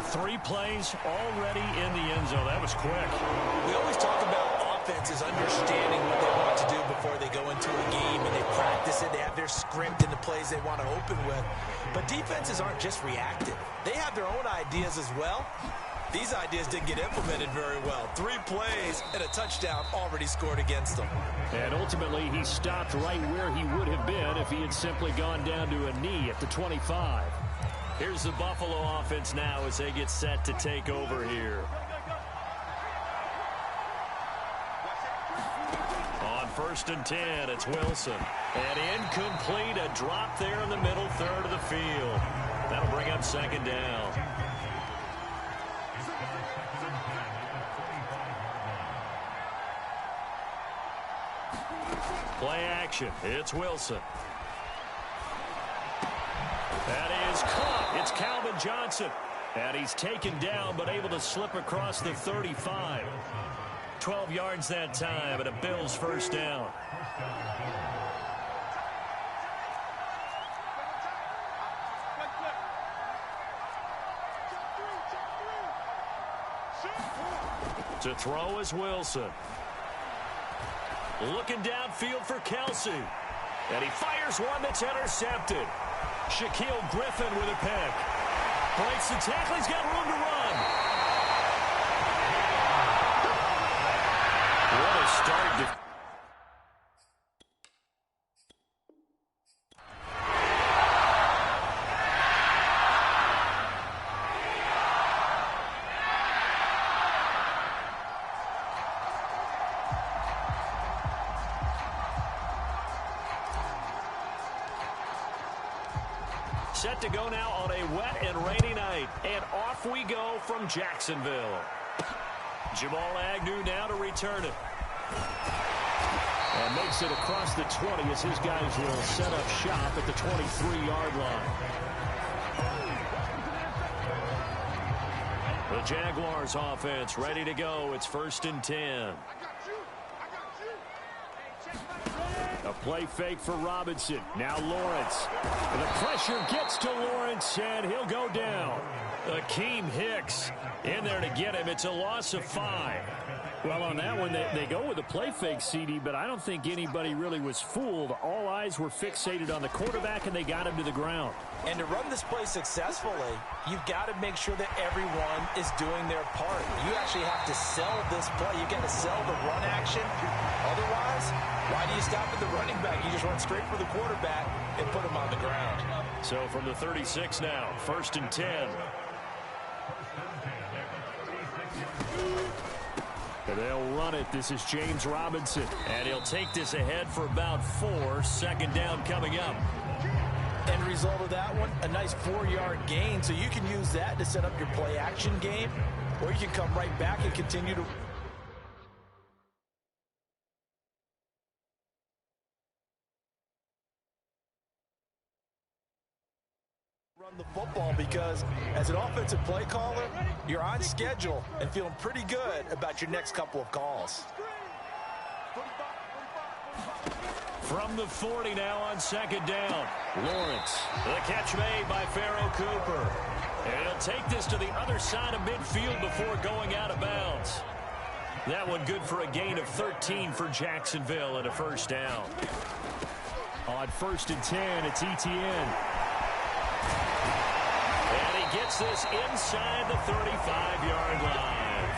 Speaker 2: 3 plays already in the end zone. That was quick.
Speaker 3: We always talk about offenses understanding what they want to do before they go into a game, and they practice it. They have their script and the plays they want to open with. But defenses aren't just reactive. They have their own ideas as well. These ideas didn't get implemented very well. 3 plays and a touchdown already scored against them.
Speaker 2: And ultimately, he stopped right where he would have been if he had simply gone down to a knee at the 25. Here's the Buffalo offense now as they get set to take over here. On 1st and 10, it's Wilson. And incomplete, a drop there in the middle third of the field. That'll bring up 2nd down. Play action. It's Wilson. That is caught. It's Calvin Johnson. And he's taken down but able to slip across the 35. 12 yards that time and a Bills first down. To throw is Wilson. Looking downfield for Kelsey. And he fires one that's intercepted. Shaquille Griffin with a pick. Breaks the tackle. He's got room to run. What a start. Set to go now on a wet and rainy night. And off we go from Jacksonville. Jamal Agnew now to return it. And makes it across the 20 as his guys will set up shop at the 23-yard line. The Jaguars offense ready to go. It's 1st and 10. A play fake for Robinson. Now Lawrence. And the pressure gets to Lawrence, and he'll go down. Akeem Hicks in there to get him. It's a loss of 5.
Speaker 4: Well, on that one, they go with a play fake, CD, but I don't think anybody really was fooled. All eyes were fixated on the quarterback, and they got him to the ground.
Speaker 3: And to run this play successfully, you've got to make sure that everyone is doing their part. You actually have to sell this play. You've got to sell the run action. Otherwise, why do you stop at the running back? You just run straight for the quarterback and put him on the ground.
Speaker 2: So from the 36 now, 1st and 10.
Speaker 4: And they'll run it. This is James Robinson.
Speaker 2: And he'll take this ahead for about 4. 2nd down coming up.
Speaker 3: End result of that one, a nice 4-yard gain. So you can use that to set up your play action game, or you can come right back and continue to run the football, because as an offensive play caller, you're on schedule and feeling pretty good about your next couple of calls.
Speaker 2: From the 40 now on 2nd down. Lawrence. The catch made by Pharaoh Cooper. And he'll take this to the other side of midfield before going out of bounds. That one good for a gain of 13 for Jacksonville and a 1st down.
Speaker 4: On 1st and 10, it's Etienne.
Speaker 2: And he gets this inside the 35-yard line.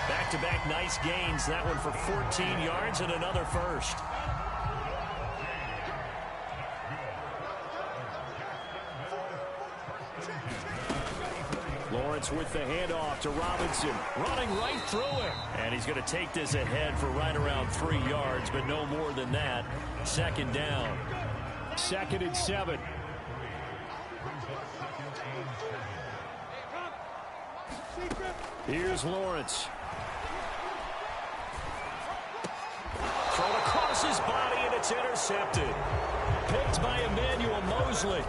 Speaker 2: Back-to-back nice gains. That one for 14 yards and another 1st. Lawrence with the handoff to Robinson. Running right through him. And he's going to take this ahead for right around 3 yards, but no more than that. 2nd down.
Speaker 4: 2nd and 7.
Speaker 2: Here's Lawrence. Thrown across his body, and it's intercepted. Picked by Emmanuel Mosley.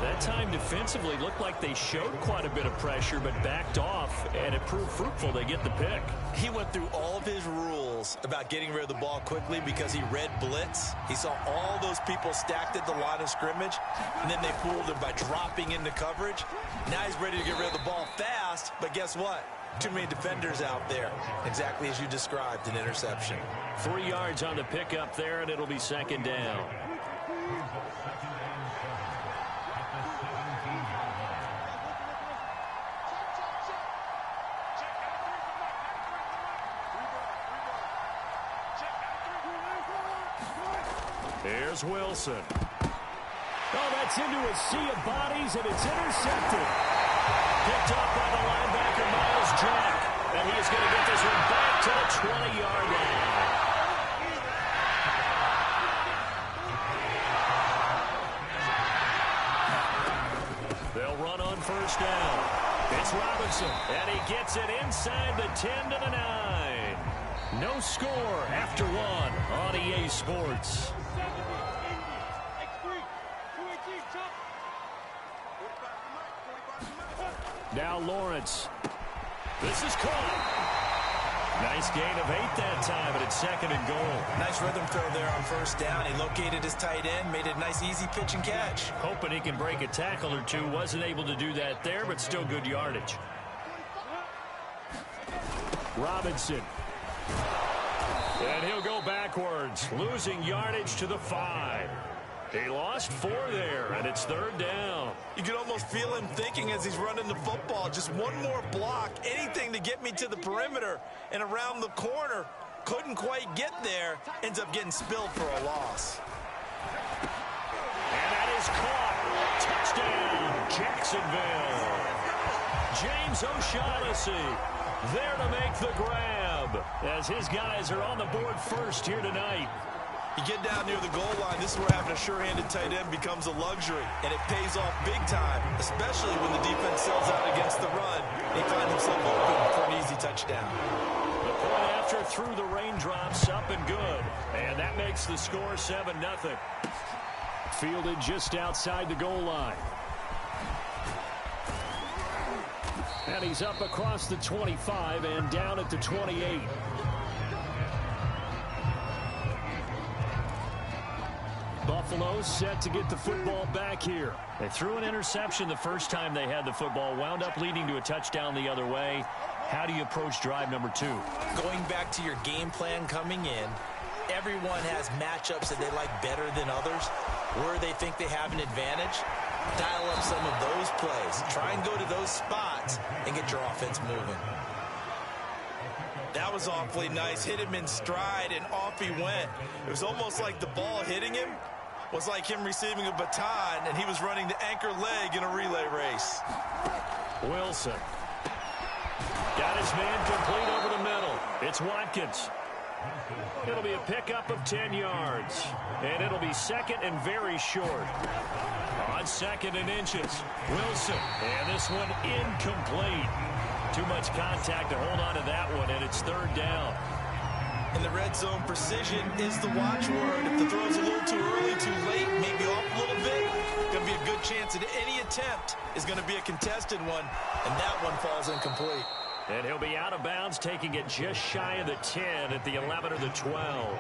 Speaker 2: That time defensively looked like they showed quite a bit of pressure, but backed off, and it proved fruitful. They get the pick.
Speaker 3: He went through all of his rules about getting rid of the ball quickly because he read blitz. He saw all those people stacked at the line of scrimmage, and then they fooled him by dropping into coverage. Now he's ready to get rid of the ball fast, but guess what? Too many defenders out there. Exactly as you described, an interception.
Speaker 2: 3 yards on the pickup there, and it'll be 2nd down. Here's Wilson.
Speaker 4: Oh, that's into a sea of bodies, and it's intercepted.
Speaker 2: Picked up by the linebacker, Miles Jack. And he is going to get this one back to the 20-yard line. They'll run on 1st down. It's Robinson, and he gets it inside the 10 to the 9. No score after one on EA Sports. Now Lawrence. This is caught. Nice gain of 8 that time, and it's 2nd and goal.
Speaker 3: Nice rhythm throw there on 1st down. He located his tight end, made it a nice easy pitch and catch.
Speaker 2: Hoping he can break a tackle or two. Wasn't able to do that there, but still good yardage. Robinson. And he'll go backwards, losing yardage to the 5. He lost 4 there, and it's 3rd down.
Speaker 3: You can almost feel him thinking as he's running the football. Just one more block, anything to get me to the perimeter and around the corner. Couldn't quite get there. Ends up getting spilled for a loss.
Speaker 2: And that is caught. Touchdown, Jacksonville. James O'Shaughnessy there to make the grab as his guys are on the board first here tonight.
Speaker 3: You get down near the goal line, this is where having a sure-handed tight end becomes a luxury, and it pays off big time, especially when the defense sells out against the run. They find himself open for an easy touchdown.
Speaker 2: The point after through the raindrops, up and good, and that makes the score 7-0. Fielded just outside the goal line. And he's up across the 25 and down at the 28. Buffalo set to get the football back here. They threw an interception the first time they had the football, wound up leading to a touchdown the other way. How do you approach drive number 2?
Speaker 3: Going back to your game plan coming in, everyone has matchups that they like better than others, where they think they have an advantage. Dial up some of those plays. Try and go to those spots and get your offense moving. That was awfully nice. Hit him in stride, and off he went. It was almost like the ball hitting him was like him receiving a baton, and he was running the anchor leg in a relay race.
Speaker 2: Wilson. Got his man complete over the middle. It's Watkins. It'll be a pickup of 10 yards. And it'll be 2nd and very short. On 2nd and inches. Wilson. And this one incomplete. Too much contact to hold on to that one, and it's 3rd down.
Speaker 3: In the red zone, precision is the watchword. If the throw's a little too early, too late, maybe off a little bit, going to be a good chance that any attempt is going to be a contested one, and that one falls incomplete.
Speaker 2: And he'll be out of bounds, taking it just shy of the 10 at the 11 or the 12.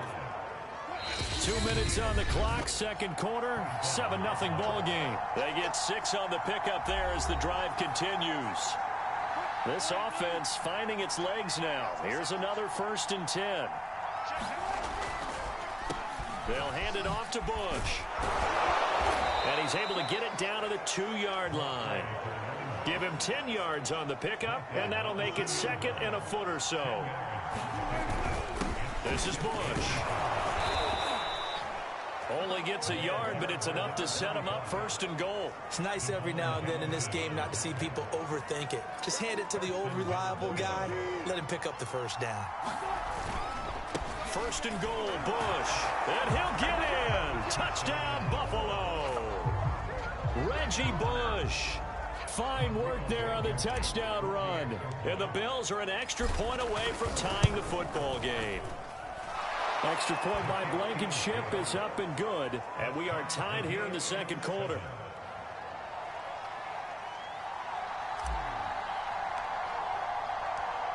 Speaker 2: 2 minutes on the clock, 2nd quarter, 7-0 ball game. They get 6 on the pickup there as the drive continues. This offense finding its legs now. Here's another 1st and 10. They'll hand it off to Bush. And he's able to get it down to the 2-yard line. Give him 10 yards on the pickup, and that'll make it 2nd and a foot or so. This is Bush. Only gets a yard, but it's enough to set him up 1st and goal.
Speaker 3: It's nice every now and then in this game not to see people overthink it. Just hand it to the old reliable guy. Let him pick up the 1st down.
Speaker 2: 1st and goal, Bush. And he'll get in. Touchdown, Buffalo. Reggie Bush. Fine work there on the touchdown run. And the Bills are an extra point away from tying the football game. Extra point by Blankenship is up and good. And we are tied here in the 2nd quarter.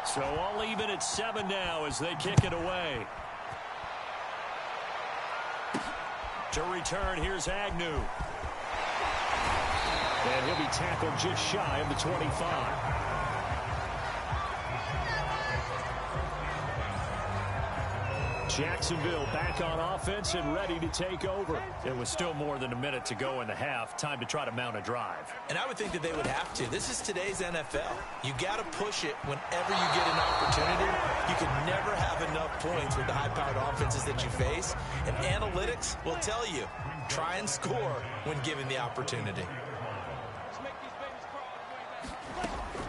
Speaker 2: So all even at 7 now as they kick it away. To return, here's Agnew. And he'll be tackled just shy of the 25. Jacksonville back on offense and ready to take over. It was still more than a minute to go in the half. Time to try to mount a drive.
Speaker 3: And I would think that they would have to. This is today's NFL. You got to push it whenever you get an opportunity. You can never have enough points with the high-powered offenses that you face. And analytics will tell you, try and score when given the opportunity.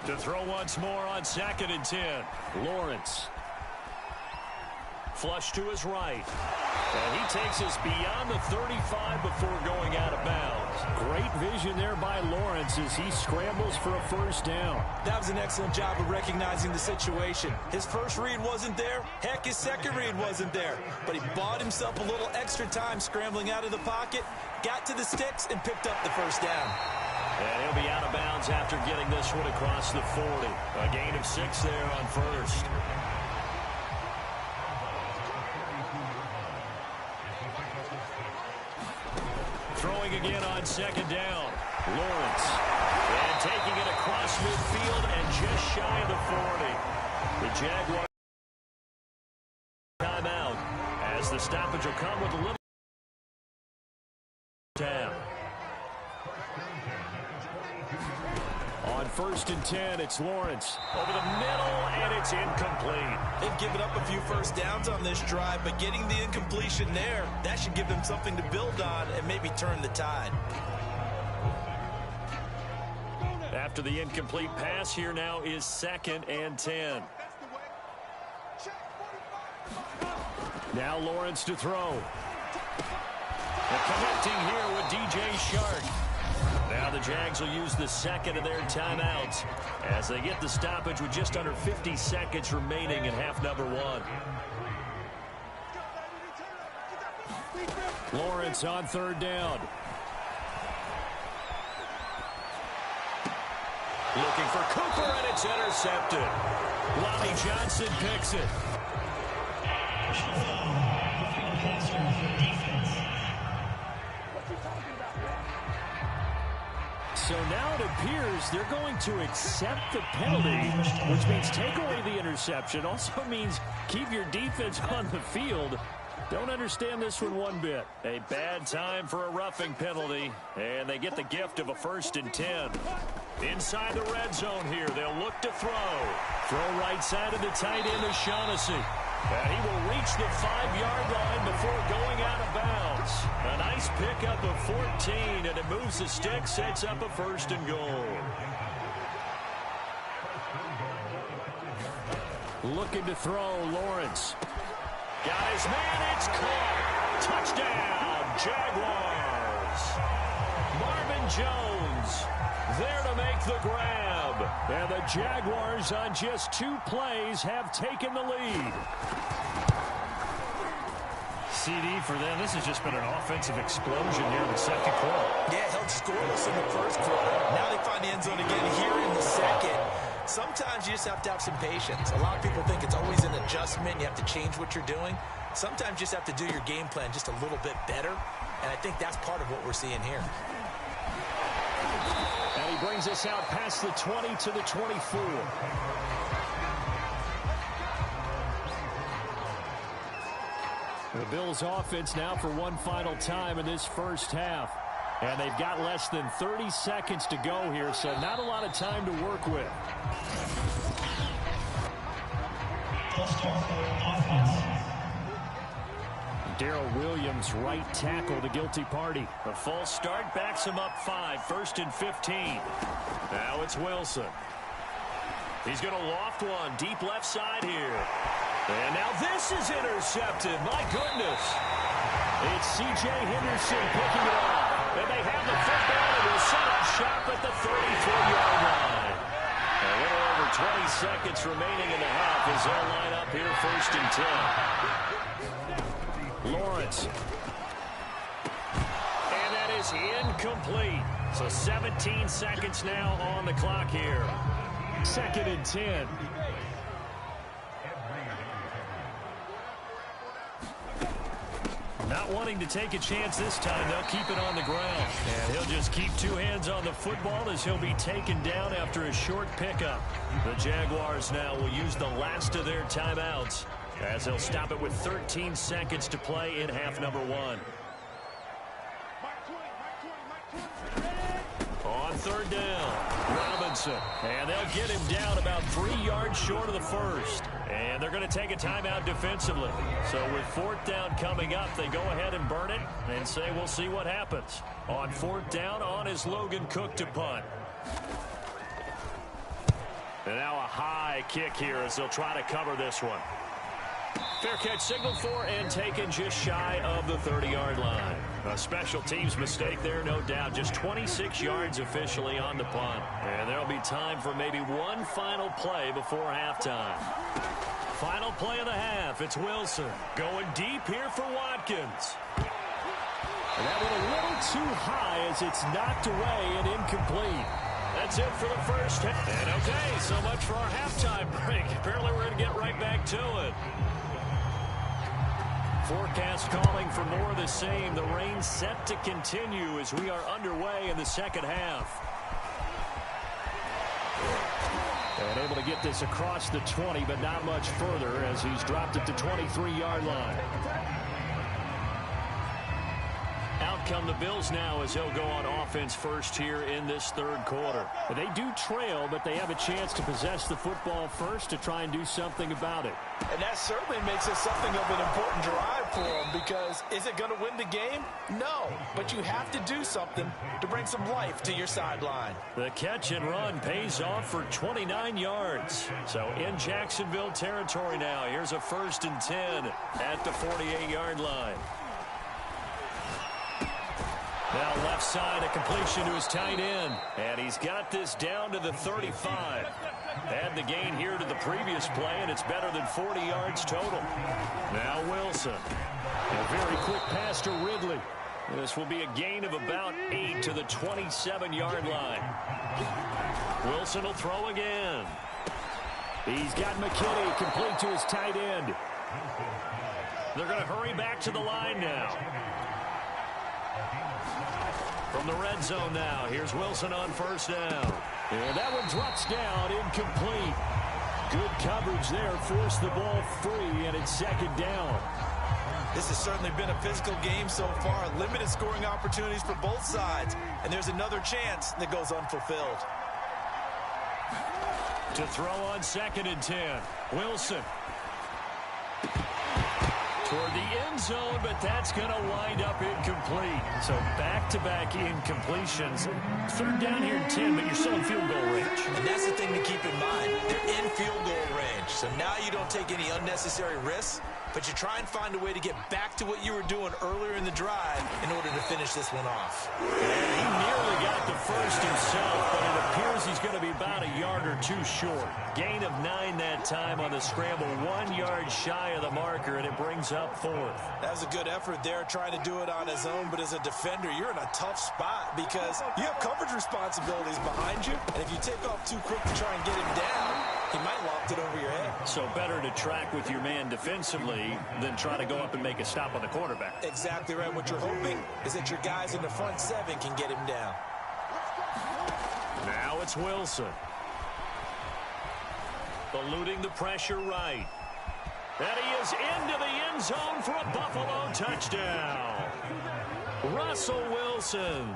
Speaker 2: To throw once more on 2nd and 10. Lawrence. Flush to his right. And he takes us beyond the 35 before going out of bounds.
Speaker 4: Great vision there by Lawrence as he scrambles for a first down.
Speaker 3: That was an excellent job of recognizing the situation. His first read wasn't there. Heck, his second read wasn't there. But he bought himself a little extra time scrambling out of the pocket, got to the sticks, and picked up the first down.
Speaker 2: And he'll be out of bounds after getting this one across the 40. A gain of 6 there on first. Throwing again on second down. Lawrence. And taking it across midfield and just shy of the 40. The Jaguars timeout as the stoppage will come with a little down. On 1st and 10, it's Lawrence. Over the middle, and it's incomplete.
Speaker 3: They've given up a few first downs on this drive, but getting the incompletion there, that should give them something to build on and maybe turn the tide.
Speaker 2: After the incomplete pass, here now is 2nd and 10. Now Lawrence to throw. And connecting here with DJ Shark. Now the Jags will use the second of their timeouts as they get the stoppage with just under 50 seconds remaining in half number 1.
Speaker 4: Lawrence on 3rd down.
Speaker 2: Looking for Cooper, and it's intercepted. Lonnie Johnson picks it.
Speaker 4: So now it appears they're going to accept the penalty, which means take away the interception. Also means keep your defense on the field. Don't understand this one bit.
Speaker 2: A bad time for a roughing penalty, and they get the gift of a 1st and 10. Inside the red zone here, they'll look to throw. Throw right side of the tight end is Shaughnessy. And he will reach the 5-yard line before going out of bounds. A nice pickup of 14, and it moves the stick, sets up a 1st and goal.
Speaker 4: Looking to throw, Lawrence.
Speaker 2: Got his man, it's caught. Touchdown, Jaguars. Marvin Jones there to make the grab.
Speaker 4: And the Jaguars on just 2 plays have taken the lead.
Speaker 1: CD for them. This has just been an offensive explosion here in the second quarter.
Speaker 3: Yeah, held scoreless in the first quarter. Now they find the end zone again here in the second. Sometimes you just have to have some patience. A lot of people think it's always an adjustment. You have to change what you're doing. Sometimes you just have to do your game plan just a little bit better. And I think that's part of what we're seeing here.
Speaker 4: And he brings us out past the 20 to the 24. The Bills offense now for one final time in this first half. And they've got less than 30 seconds to go here, so not a lot of time to work with. Darrell Williams, right tackle, the guilty party.
Speaker 2: A false start backs him up 5, 1st and 15. Now it's Wilson. He's going to loft one deep left side here. And now this is intercepted. My goodness.
Speaker 4: It's C.J. Henderson picking it up.
Speaker 2: And they have the football and will set up shop at the 34-yard line. A little over 20 seconds remaining in the half as they'll line up here 1st and 10.
Speaker 4: Lawrence.
Speaker 2: And that is incomplete. So 17 seconds now on the clock here.
Speaker 4: 2nd and 10.
Speaker 2: Not wanting to take a chance this time, they'll keep it on the ground. And he'll just keep 2 hands on the football as he'll be taken down after a short pickup. The Jaguars now will use the last of their timeouts as they'll stop it with 13 seconds to play in half number 1. On 3rd down, Robinson. And they'll get him down about 3 yards short of the first. And they're going to take a timeout defensively. So with 4th down coming up, they go ahead and burn it and say we'll see what happens. On 4th down, on is Logan Cook to punt. And now a high kick here as they'll try to cover this one. Fair catch signaled for and taken just shy of the 30-yard line. A special teams mistake there, no doubt. Just 26 yards officially on the punt. And there'll be time for maybe one final play before halftime. Final play of the half. It's Wilson going deep here for Watkins.
Speaker 4: And that went a little too high as it's knocked away and incomplete.
Speaker 2: That's it for the first half. And okay, so much for our halftime break. Apparently we're going to get right back to it. Forecast calling for more of the same. The rain set to continue as we are underway in the second half. And able to get this across the 20, but not much further as he's dropped it to 23-yard line. Out come the Bills now as they'll go on offense first here in this third quarter.
Speaker 4: They do trail, but they have a chance to possess the football first to try and do something about it.
Speaker 3: And that certainly makes it something of an important drive for them, because is it going to win the game? No, but you have to do something to bring some life to your sideline.
Speaker 2: The catch and run pays off for 29 yards. So in Jacksonville territory now. Here's a 1st and 10 at the 48-yard line. Now left side, a completion to his tight end. And he's got this down to the 35. Add the gain here to the previous play, and it's better than 40 yards total. Now Wilson. A very quick pass to Ridley. This will be a gain of about 8 to the 27-yard line. Wilson will throw again.
Speaker 4: He's got McKinney complete to his tight end.
Speaker 2: They're going to hurry back to the line now. From the red zone now, here's Wilson on 1st down.
Speaker 4: And that one drops down, incomplete. Good coverage there, forced the ball free, and it's 2nd down.
Speaker 3: This has certainly been a physical game so far. Limited scoring opportunities for both sides. And there's another chance that goes unfulfilled.
Speaker 2: To throw on 2nd and 10. Wilson. Toward the end zone, but that's going to wind up incomplete. So back-to-back incompletions. 3rd down here in 10, but you're still in field goal range.
Speaker 3: And that's the thing to keep in mind. They're in field goal range. So now you don't take any unnecessary risks, but you try and find a way to get back to what you were doing earlier in the drive in order to finish this one off.
Speaker 2: And he nearly got the first himself, but it appears he's going to be about a yard or two short. Gain of 9 that time on the scramble, 1 yard shy of the marker, and it brings up 4th.
Speaker 3: That was a good effort there, trying to do it on his own, but as a defender, you're in a tough spot because you have coverage responsibilities behind you, and if you take off too quick to try and get him down, he might loft it over your head.
Speaker 2: So better to track with your man defensively than try to go up and make a stop on the quarterback.
Speaker 3: Exactly right. What you're hoping is that your guys in the front 7 can get him down.
Speaker 2: Now it's Wilson. Eluding the pressure right. And he is into the end zone for a Buffalo touchdown. Russell Wilson.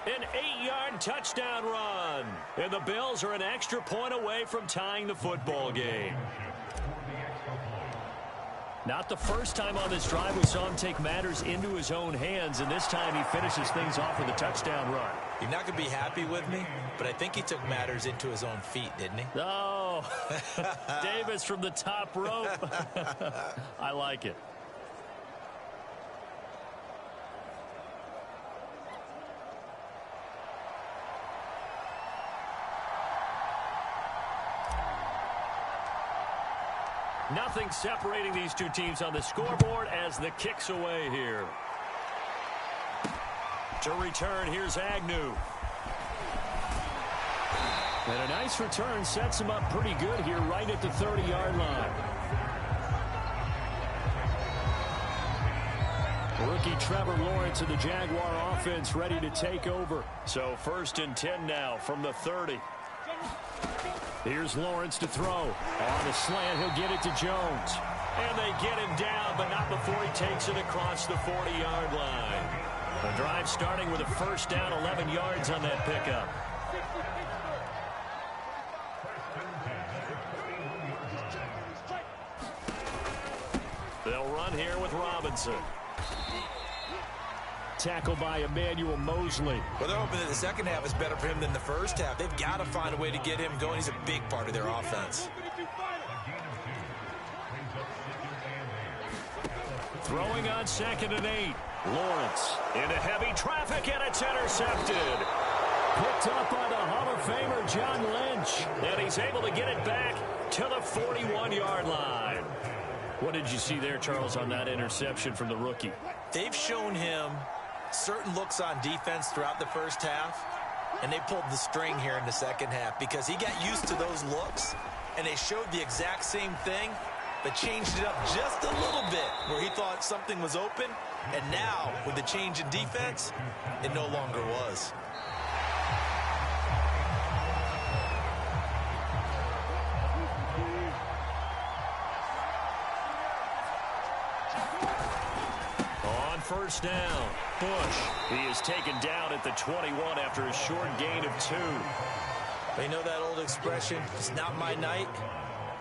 Speaker 2: An 8-yard touchdown run. And the Bills are an extra point away from tying the football game. Not the first time on this drive we saw him take matters into his own hands, and this time he finishes things off with a touchdown run.
Speaker 3: You're not going to be happy with me, but I think he took matters into his own feet, didn't he?
Speaker 2: Oh, Davis from the top rope. I like it. Nothing separating these two teams on the scoreboard as the kick's away here. To return, here's Agnew.
Speaker 4: And a nice return sets him up pretty good here right at the 30-yard line. Rookie Trevor Lawrence of the Jaguar offense ready to take over.
Speaker 2: So 1st and 10 now from the 30.
Speaker 4: Here's Lawrence to throw. On the slant, he'll get it to Jones.
Speaker 2: And they get him down, but not before he takes it across the 40-yard line. The drive starting with a 1st down, 11 yards on that pickup. They'll run here with Robinson.
Speaker 4: Tackled by Emmanuel Mosley.
Speaker 3: Well, they're hoping that the second half is better for him than the first half. They've got to find a way to get him going. He's a big part of their offense.
Speaker 2: Throwing on 2nd and 8. Lawrence into heavy traffic, and it's intercepted. Picked up by the Hall of Famer John Lynch. And he's able to get it back to the 41-yard line. What did you see there, Charles, on that interception from the rookie?
Speaker 3: They've shown him certain looks on defense throughout the first half, and they pulled the string here in the second half because he got used to those looks, and they showed the exact same thing, but changed it up just a little bit where he thought something was open, and now, with the change in defense, it no longer was.
Speaker 2: First down. Bush. He is taken down at the 21 after a short gain of 2.
Speaker 3: They know that old expression, it's not my night.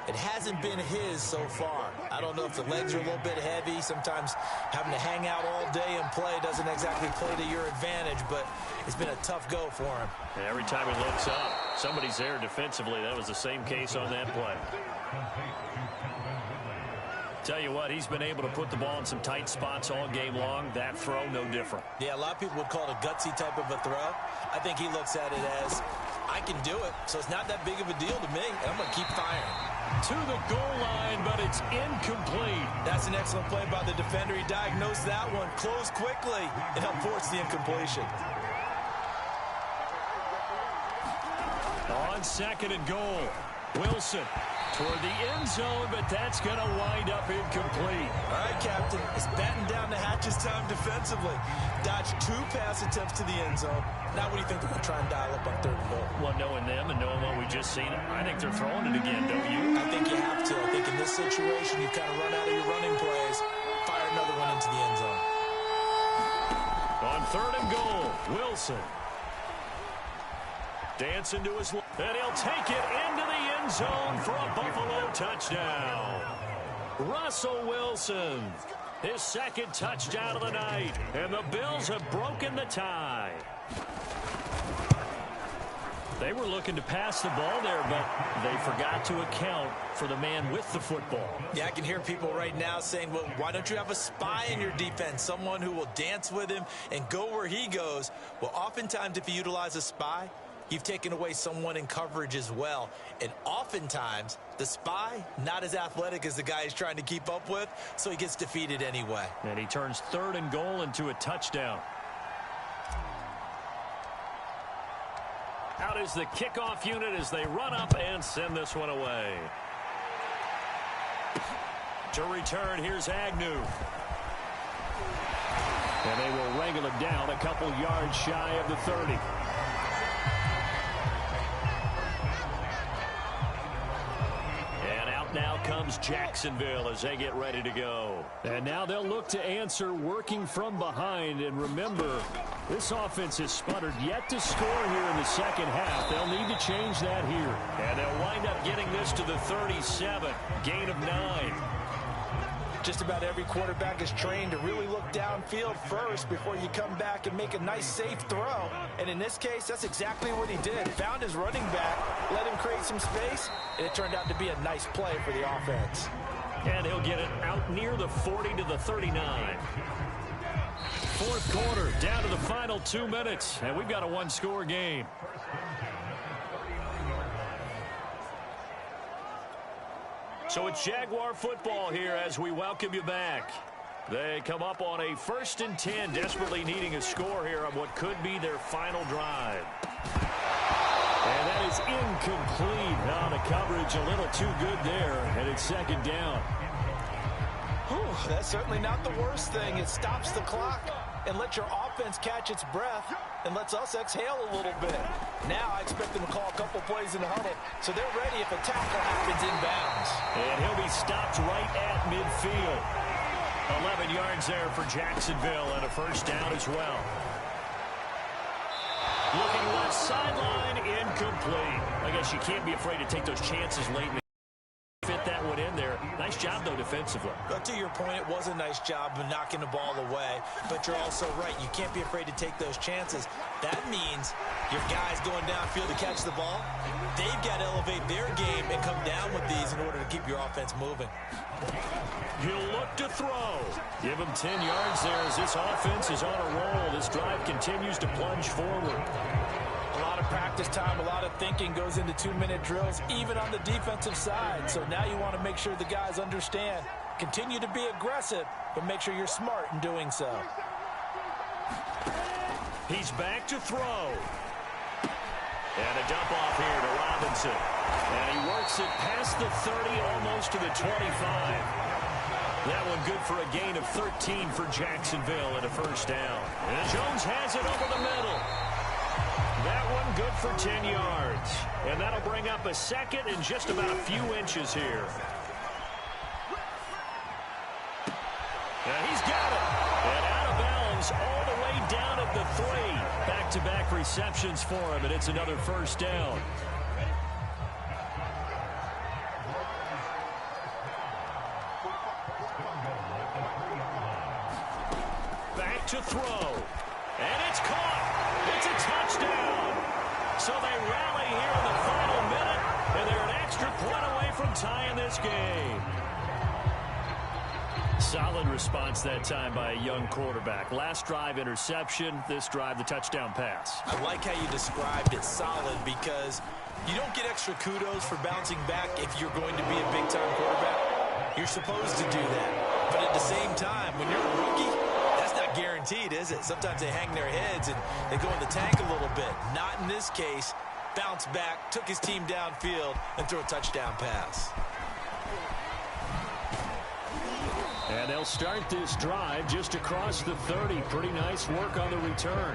Speaker 3: It hasn't been his so far. I don't know if the legs are a little bit heavy. Sometimes having to hang out all day and play doesn't exactly play to your advantage, but it's been a tough go for him.
Speaker 2: And every time he looks up, somebody's there defensively. That was the same case on that play. Tell you what, he's been able to put the ball in some tight spots all game long. That throw, no different.
Speaker 3: Yeah, a lot of people would call it a gutsy type of a throw. I think he looks at it as, I can do it, so it's not that big of a deal to me, and I'm going to keep firing.
Speaker 2: To the goal line, but it's incomplete.
Speaker 3: That's an excellent play by the defender. He diagnosed that one, closed quickly, and helped force the incompletion.
Speaker 2: On 2nd and goal, Wilson toward the end zone, but that's going to wind up incomplete.
Speaker 3: All right, Captain. It's batten down the hatches time defensively. Dodged 2 pass attempts to the end zone. Now what do you think they're going to try and dial up on 3rd and goal?
Speaker 2: Well, knowing them and knowing what we just seen, I think they're throwing it again, don't you?
Speaker 3: I think you have to. I think in this situation, you kind of run out of your running plays, fire another one into the end zone.
Speaker 2: On 3rd and goal, Wilson. Dancing to his left, and he'll take it into the end zone for a Buffalo touchdown. Russell Wilson, his 2nd touchdown of the night, and the Bills have broken the tie. They were looking to pass the ball there, but they forgot to account for the man with the football.
Speaker 3: Yeah, I can hear people right now saying, well, why don't you have a spy in your defense, someone who will dance with him and go where he goes? Well, oftentimes if you utilize a spy, you've taken away someone in coverage as well. And oftentimes, the spy, not as athletic as the guy he's trying to keep up with, so he gets defeated anyway.
Speaker 2: And he turns 3rd and goal into a touchdown. Out is the kickoff unit as they run up and send this one away. To return, here's Agnew. And they will wrangle it down a couple yards shy of the 30. Now comes Jacksonville as they get ready to go. And now they'll look to answer working from behind. And remember, this offense has sputtered yet to score here in the second half. They'll need to change that here. And they'll wind up getting this to the 37. Gain of 9.
Speaker 3: Just about every quarterback is trained to really look downfield first before you come back and make a nice, safe throw. And in this case, that's exactly what he did. Found his running back, let him create some space, and it turned out to be a nice play for the offense.
Speaker 2: And he'll get it out near the 40 to the 39. 4th quarter, down to the final 2 minutes, and we've got a 1-score game. So it's Jaguar football here as we welcome you back. They come up on a 1st and 10, desperately needing a score here on what could be their final drive. And that is incomplete. Now the coverage a little too good there, and it's 2nd down.
Speaker 3: Whew, that's certainly not the worst thing. It stops the clock and lets your offense catch its breath and lets us exhale a little bit. Now I expect them to call a couple plays in the huddle, so they're ready if a tackle happens inbounds.
Speaker 2: And he'll be stopped right at midfield. 11 yards there for Jacksonville and a 1st down as well. Looking left sideline, incomplete. I guess you can't be afraid to take those chances late. Fit that one in there. Nice job. job, though, defensively.
Speaker 3: But to your point, it was a nice job of knocking the ball away. But you're also right. You can't be afraid to take those chances. That means your guys going downfield to catch the ball, they've got to elevate their game and come down with these in order to keep your offense moving.
Speaker 2: He'll look to throw. Give him 10 yards there as this offense is on a roll. This drive continues to plunge forward.
Speaker 3: A lot of practice time, a lot of thinking goes into 2-minute drills, even on the defensive side. So now you want to make sure the guys understand. Continue to be aggressive, but make sure you're smart in doing so.
Speaker 2: He's back to throw. And a dump off here to Robinson. And he works it past the 30, almost to the 25. That one good for a gain of 13 for Jacksonville and a first down. And Jones has it over the middle. That one good for 10 yards. And that'll bring up a second and just about a few inches here. And he's got it. And out of bounds all the way down at the 3. Back-to-back receptions for him, and it's another first down. Back to throw. And it's caught. It's a touchdown. So they rally here in the final minute, and they're an extra point away from tying this game. Solid response that time by a young quarterback. Last drive, interception. This drive, the touchdown pass.
Speaker 3: I like how you described it, solid, because you don't get extra kudos for bouncing back if you're going to be a big-time quarterback. You're supposed to do that. But at the same time, when you're a rookie, that's not guaranteed, is it? Sometimes they hang their heads and they go in the tank a little bit. Not in this case. Bounced back, took his team downfield, and threw a touchdown pass.
Speaker 2: And they'll start this drive just across the 30. Pretty nice work on the return.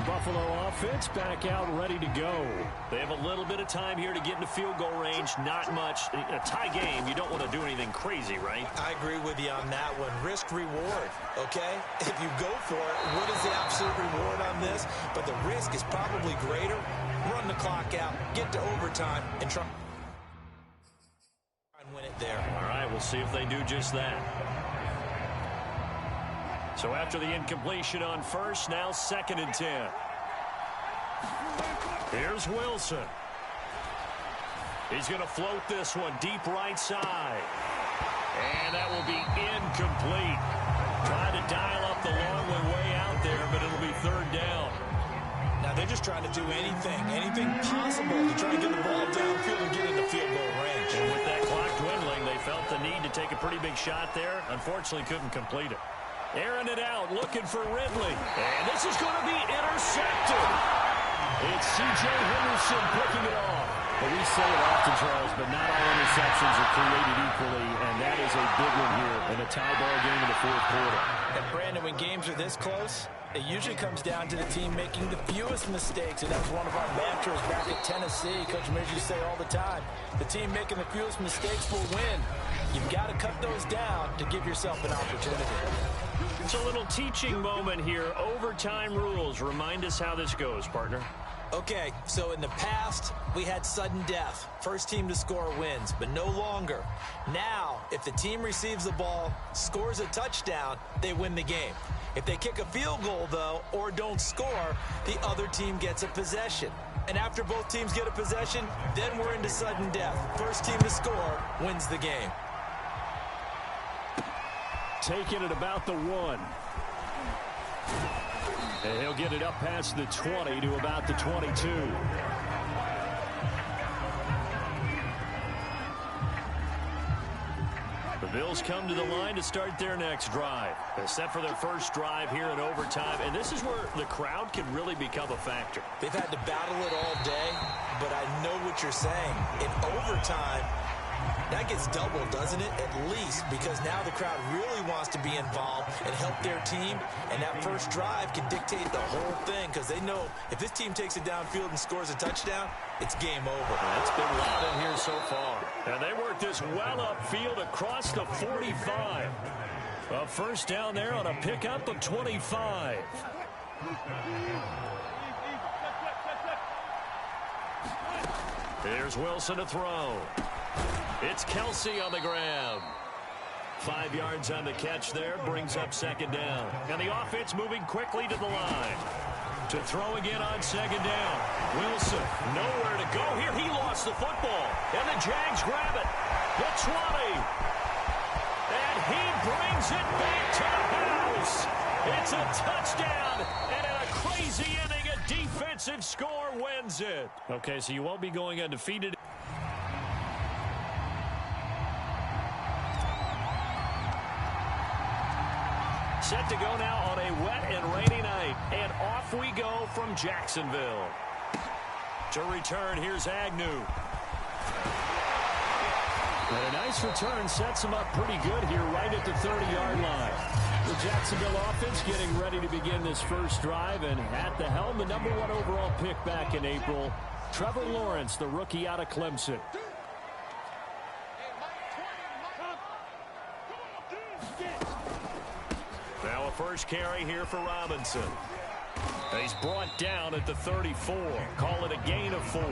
Speaker 2: Buffalo offense back out ready to go. They have a little bit of time here to get into field goal range. Not much. In a tie game, you don't want to do anything crazy, right?
Speaker 3: I agree with you on that one. Risk reward, okay? If you go for it, what is the absolute reward on this? But the risk is probably greater. Run the clock out, get to overtime, and try and win it there.
Speaker 2: All right, we'll see if they do just that. So after the incompletion on first, now 2nd and 10. Here's Wilson. He's going to float this one deep right side. And that will be incomplete. Trying to dial up the long way out there, but it'll be 3rd down.
Speaker 3: Now they're just trying to do anything possible to try and get the ball downfield and get into field goal range.
Speaker 2: And with that clock dwindling, they felt the need to take a pretty big shot there. Unfortunately, couldn't complete it. Airing it out, looking for Ridley. And this is going to be intercepted. It's C.J. Henderson picking it off.
Speaker 4: Well, we say it often, Charles, but not all interceptions are created equally, and that is a big one here in a tie ball game in the 4th quarter.
Speaker 3: And Brandon, when games are this close, it usually comes down to the team making the fewest mistakes, and that's one of our mantras back at Tennessee. Coach Mears used to say all the time, the team making the fewest mistakes will win. You've got to cut those down to give yourself an opportunity.
Speaker 2: It's a little teaching moment here. Overtime rules. Remind us how this goes, partner.
Speaker 3: Okay, so in the past, we had sudden death. First team to score wins, but no longer. Now, if the team receives the ball, scores a touchdown, they win the game. If they kick a field goal, though, or don't score, the other team gets a possession. And after both teams get a possession, then we're into sudden death. First team to score wins the game.
Speaker 2: Taking it about the 1. And he'll get it up past the 20 to about the 22. The Bills come to the line to start their next drive. They're set for their first drive here in overtime, and this is where the crowd can really become a factor.
Speaker 3: They've had to battle it all day, but I know what you're saying. In overtime, that gets doubled, doesn't it? At least, because now the crowd really wants to be involved and help their team, and that first drive can dictate the whole thing, because they know if this team takes it downfield and scores a touchdown, it's game over.
Speaker 2: It's been loud in here so far. And they work this well upfield across the 45. A first down there on a pickup of 25. Here's Wilson to throw. It's Kelsey on the grab. 5 yards on the catch there, brings up second down. And the offense moving quickly to the line. To throw again on second down. Wilson, nowhere to go here. He lost the football. And the Jags grab it. The 20. And he brings it back to the house. It's a touchdown. And in a crazy inning, a defensive score wins it. Okay, so you won't be going undefeated. Set to go now on a wet and rainy night. And off we go from Jacksonville. To return, here's Agnew. And a nice return sets him up pretty good here right at the 30-yard line. The Jacksonville offense getting ready to begin this first drive. And at the helm, the #1 overall pick back in April, Trevor Lawrence, the rookie out of Clemson. Now a first carry here for Robinson. He's brought down at the 34. Call it a gain of 4.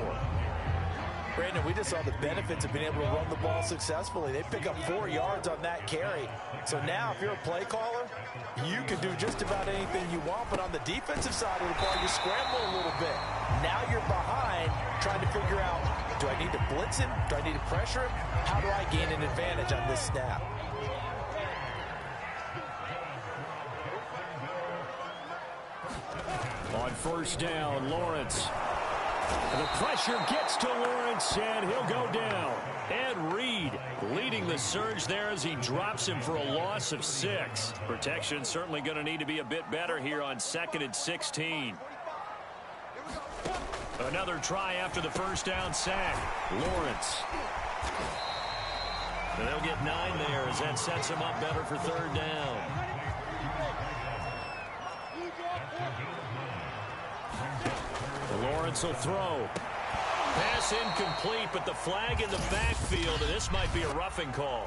Speaker 3: Brandon, we just saw the benefits of being able to run the ball successfully. They pick up 4 yards on that carry. So now if you're a play caller, you can do just about anything you want. But on the defensive side of the ball, you scramble a little bit. Now you're behind trying to figure out, do I need to blitz him? Do I need to pressure him? How do I gain an advantage on this snap?
Speaker 2: On first down, Lawrence. The pressure gets to Lawrence, and he'll go down. Ed Reed leading the surge there as he drops him for a loss of 6. Protection certainly going to need to be a bit better here on 2nd and 16. Another try after the first down sack. Lawrence. And they'll get 9 there as that sets him up better for 3rd down. Lawrence will throw. Pass incomplete, but the flag in the backfield, and this might be a roughing call.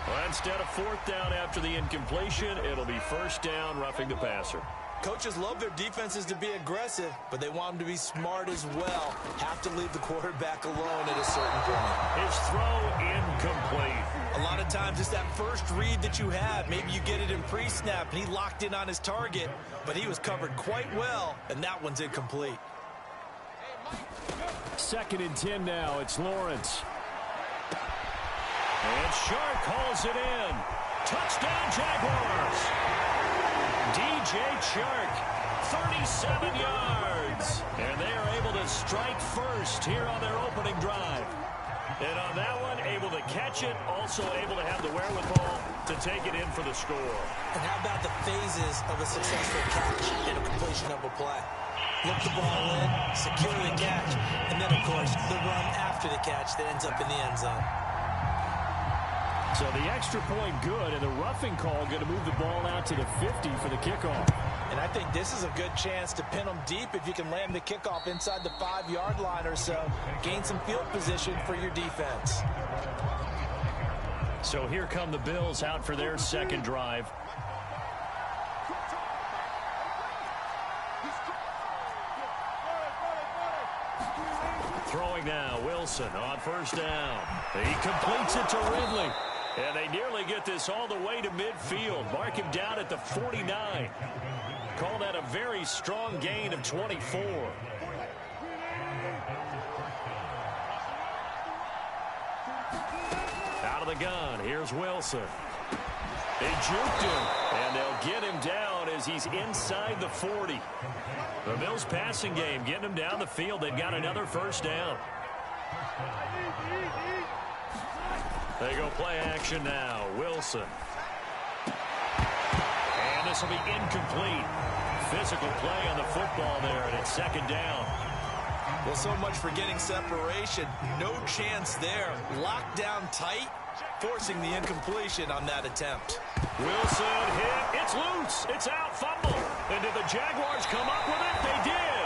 Speaker 2: Well, instead of 4th down after the incompletion, it'll be 1st down, roughing the passer.
Speaker 3: Coaches love their defenses to be aggressive, but they want them to be smart as well. Have to leave the quarterback alone at a certain point.
Speaker 2: His throw incomplete.
Speaker 3: A lot of times it's that first read that you have. Maybe you get it in pre-snap, and he locked in on his target, but he was covered quite well, and that one's incomplete.
Speaker 2: 2nd and 10 now. It's Lawrence. And Shark calls it in. Touchdown, Jaguars. DJ Chark, 37 yards. And they are able to strike first here on their opening drive. And on that one, able to catch it, also able to have the wherewithal to take it in for the score.
Speaker 3: And how about the phases of a successful catch and a completion of a play? Look the ball in, secure the catch, and then, of course, the run after the catch that ends up in the end zone.
Speaker 2: So the extra point good, and the roughing call going to move the ball out to the 50 for the kickoff.
Speaker 3: And I think this is a good chance to pin them deep if you can land the kickoff inside the 5-yard line or so. Gain some field position for your defense.
Speaker 2: So here come the Bills out for their second drive. Throwing now, Wilson on first down. He completes it to Ridley. And they nearly get this all the way to midfield. Mark him down at the 49. Call that a very strong gain of 24. Out of the gun, here's Wilson. They juked him, and they'll get him down as he's inside the 40. The Bills passing game getting him down the field. They've got another first down. They go play action now. Wilson. And this will be incomplete. Physical play on the football there, and it's 2nd down.
Speaker 3: Well, so much for getting separation. No chance there. Locked down tight, forcing the incompletion on that attempt.
Speaker 2: Wilson hit. It's loose. It's out. Fumble. And did the Jaguars come up with it? They did.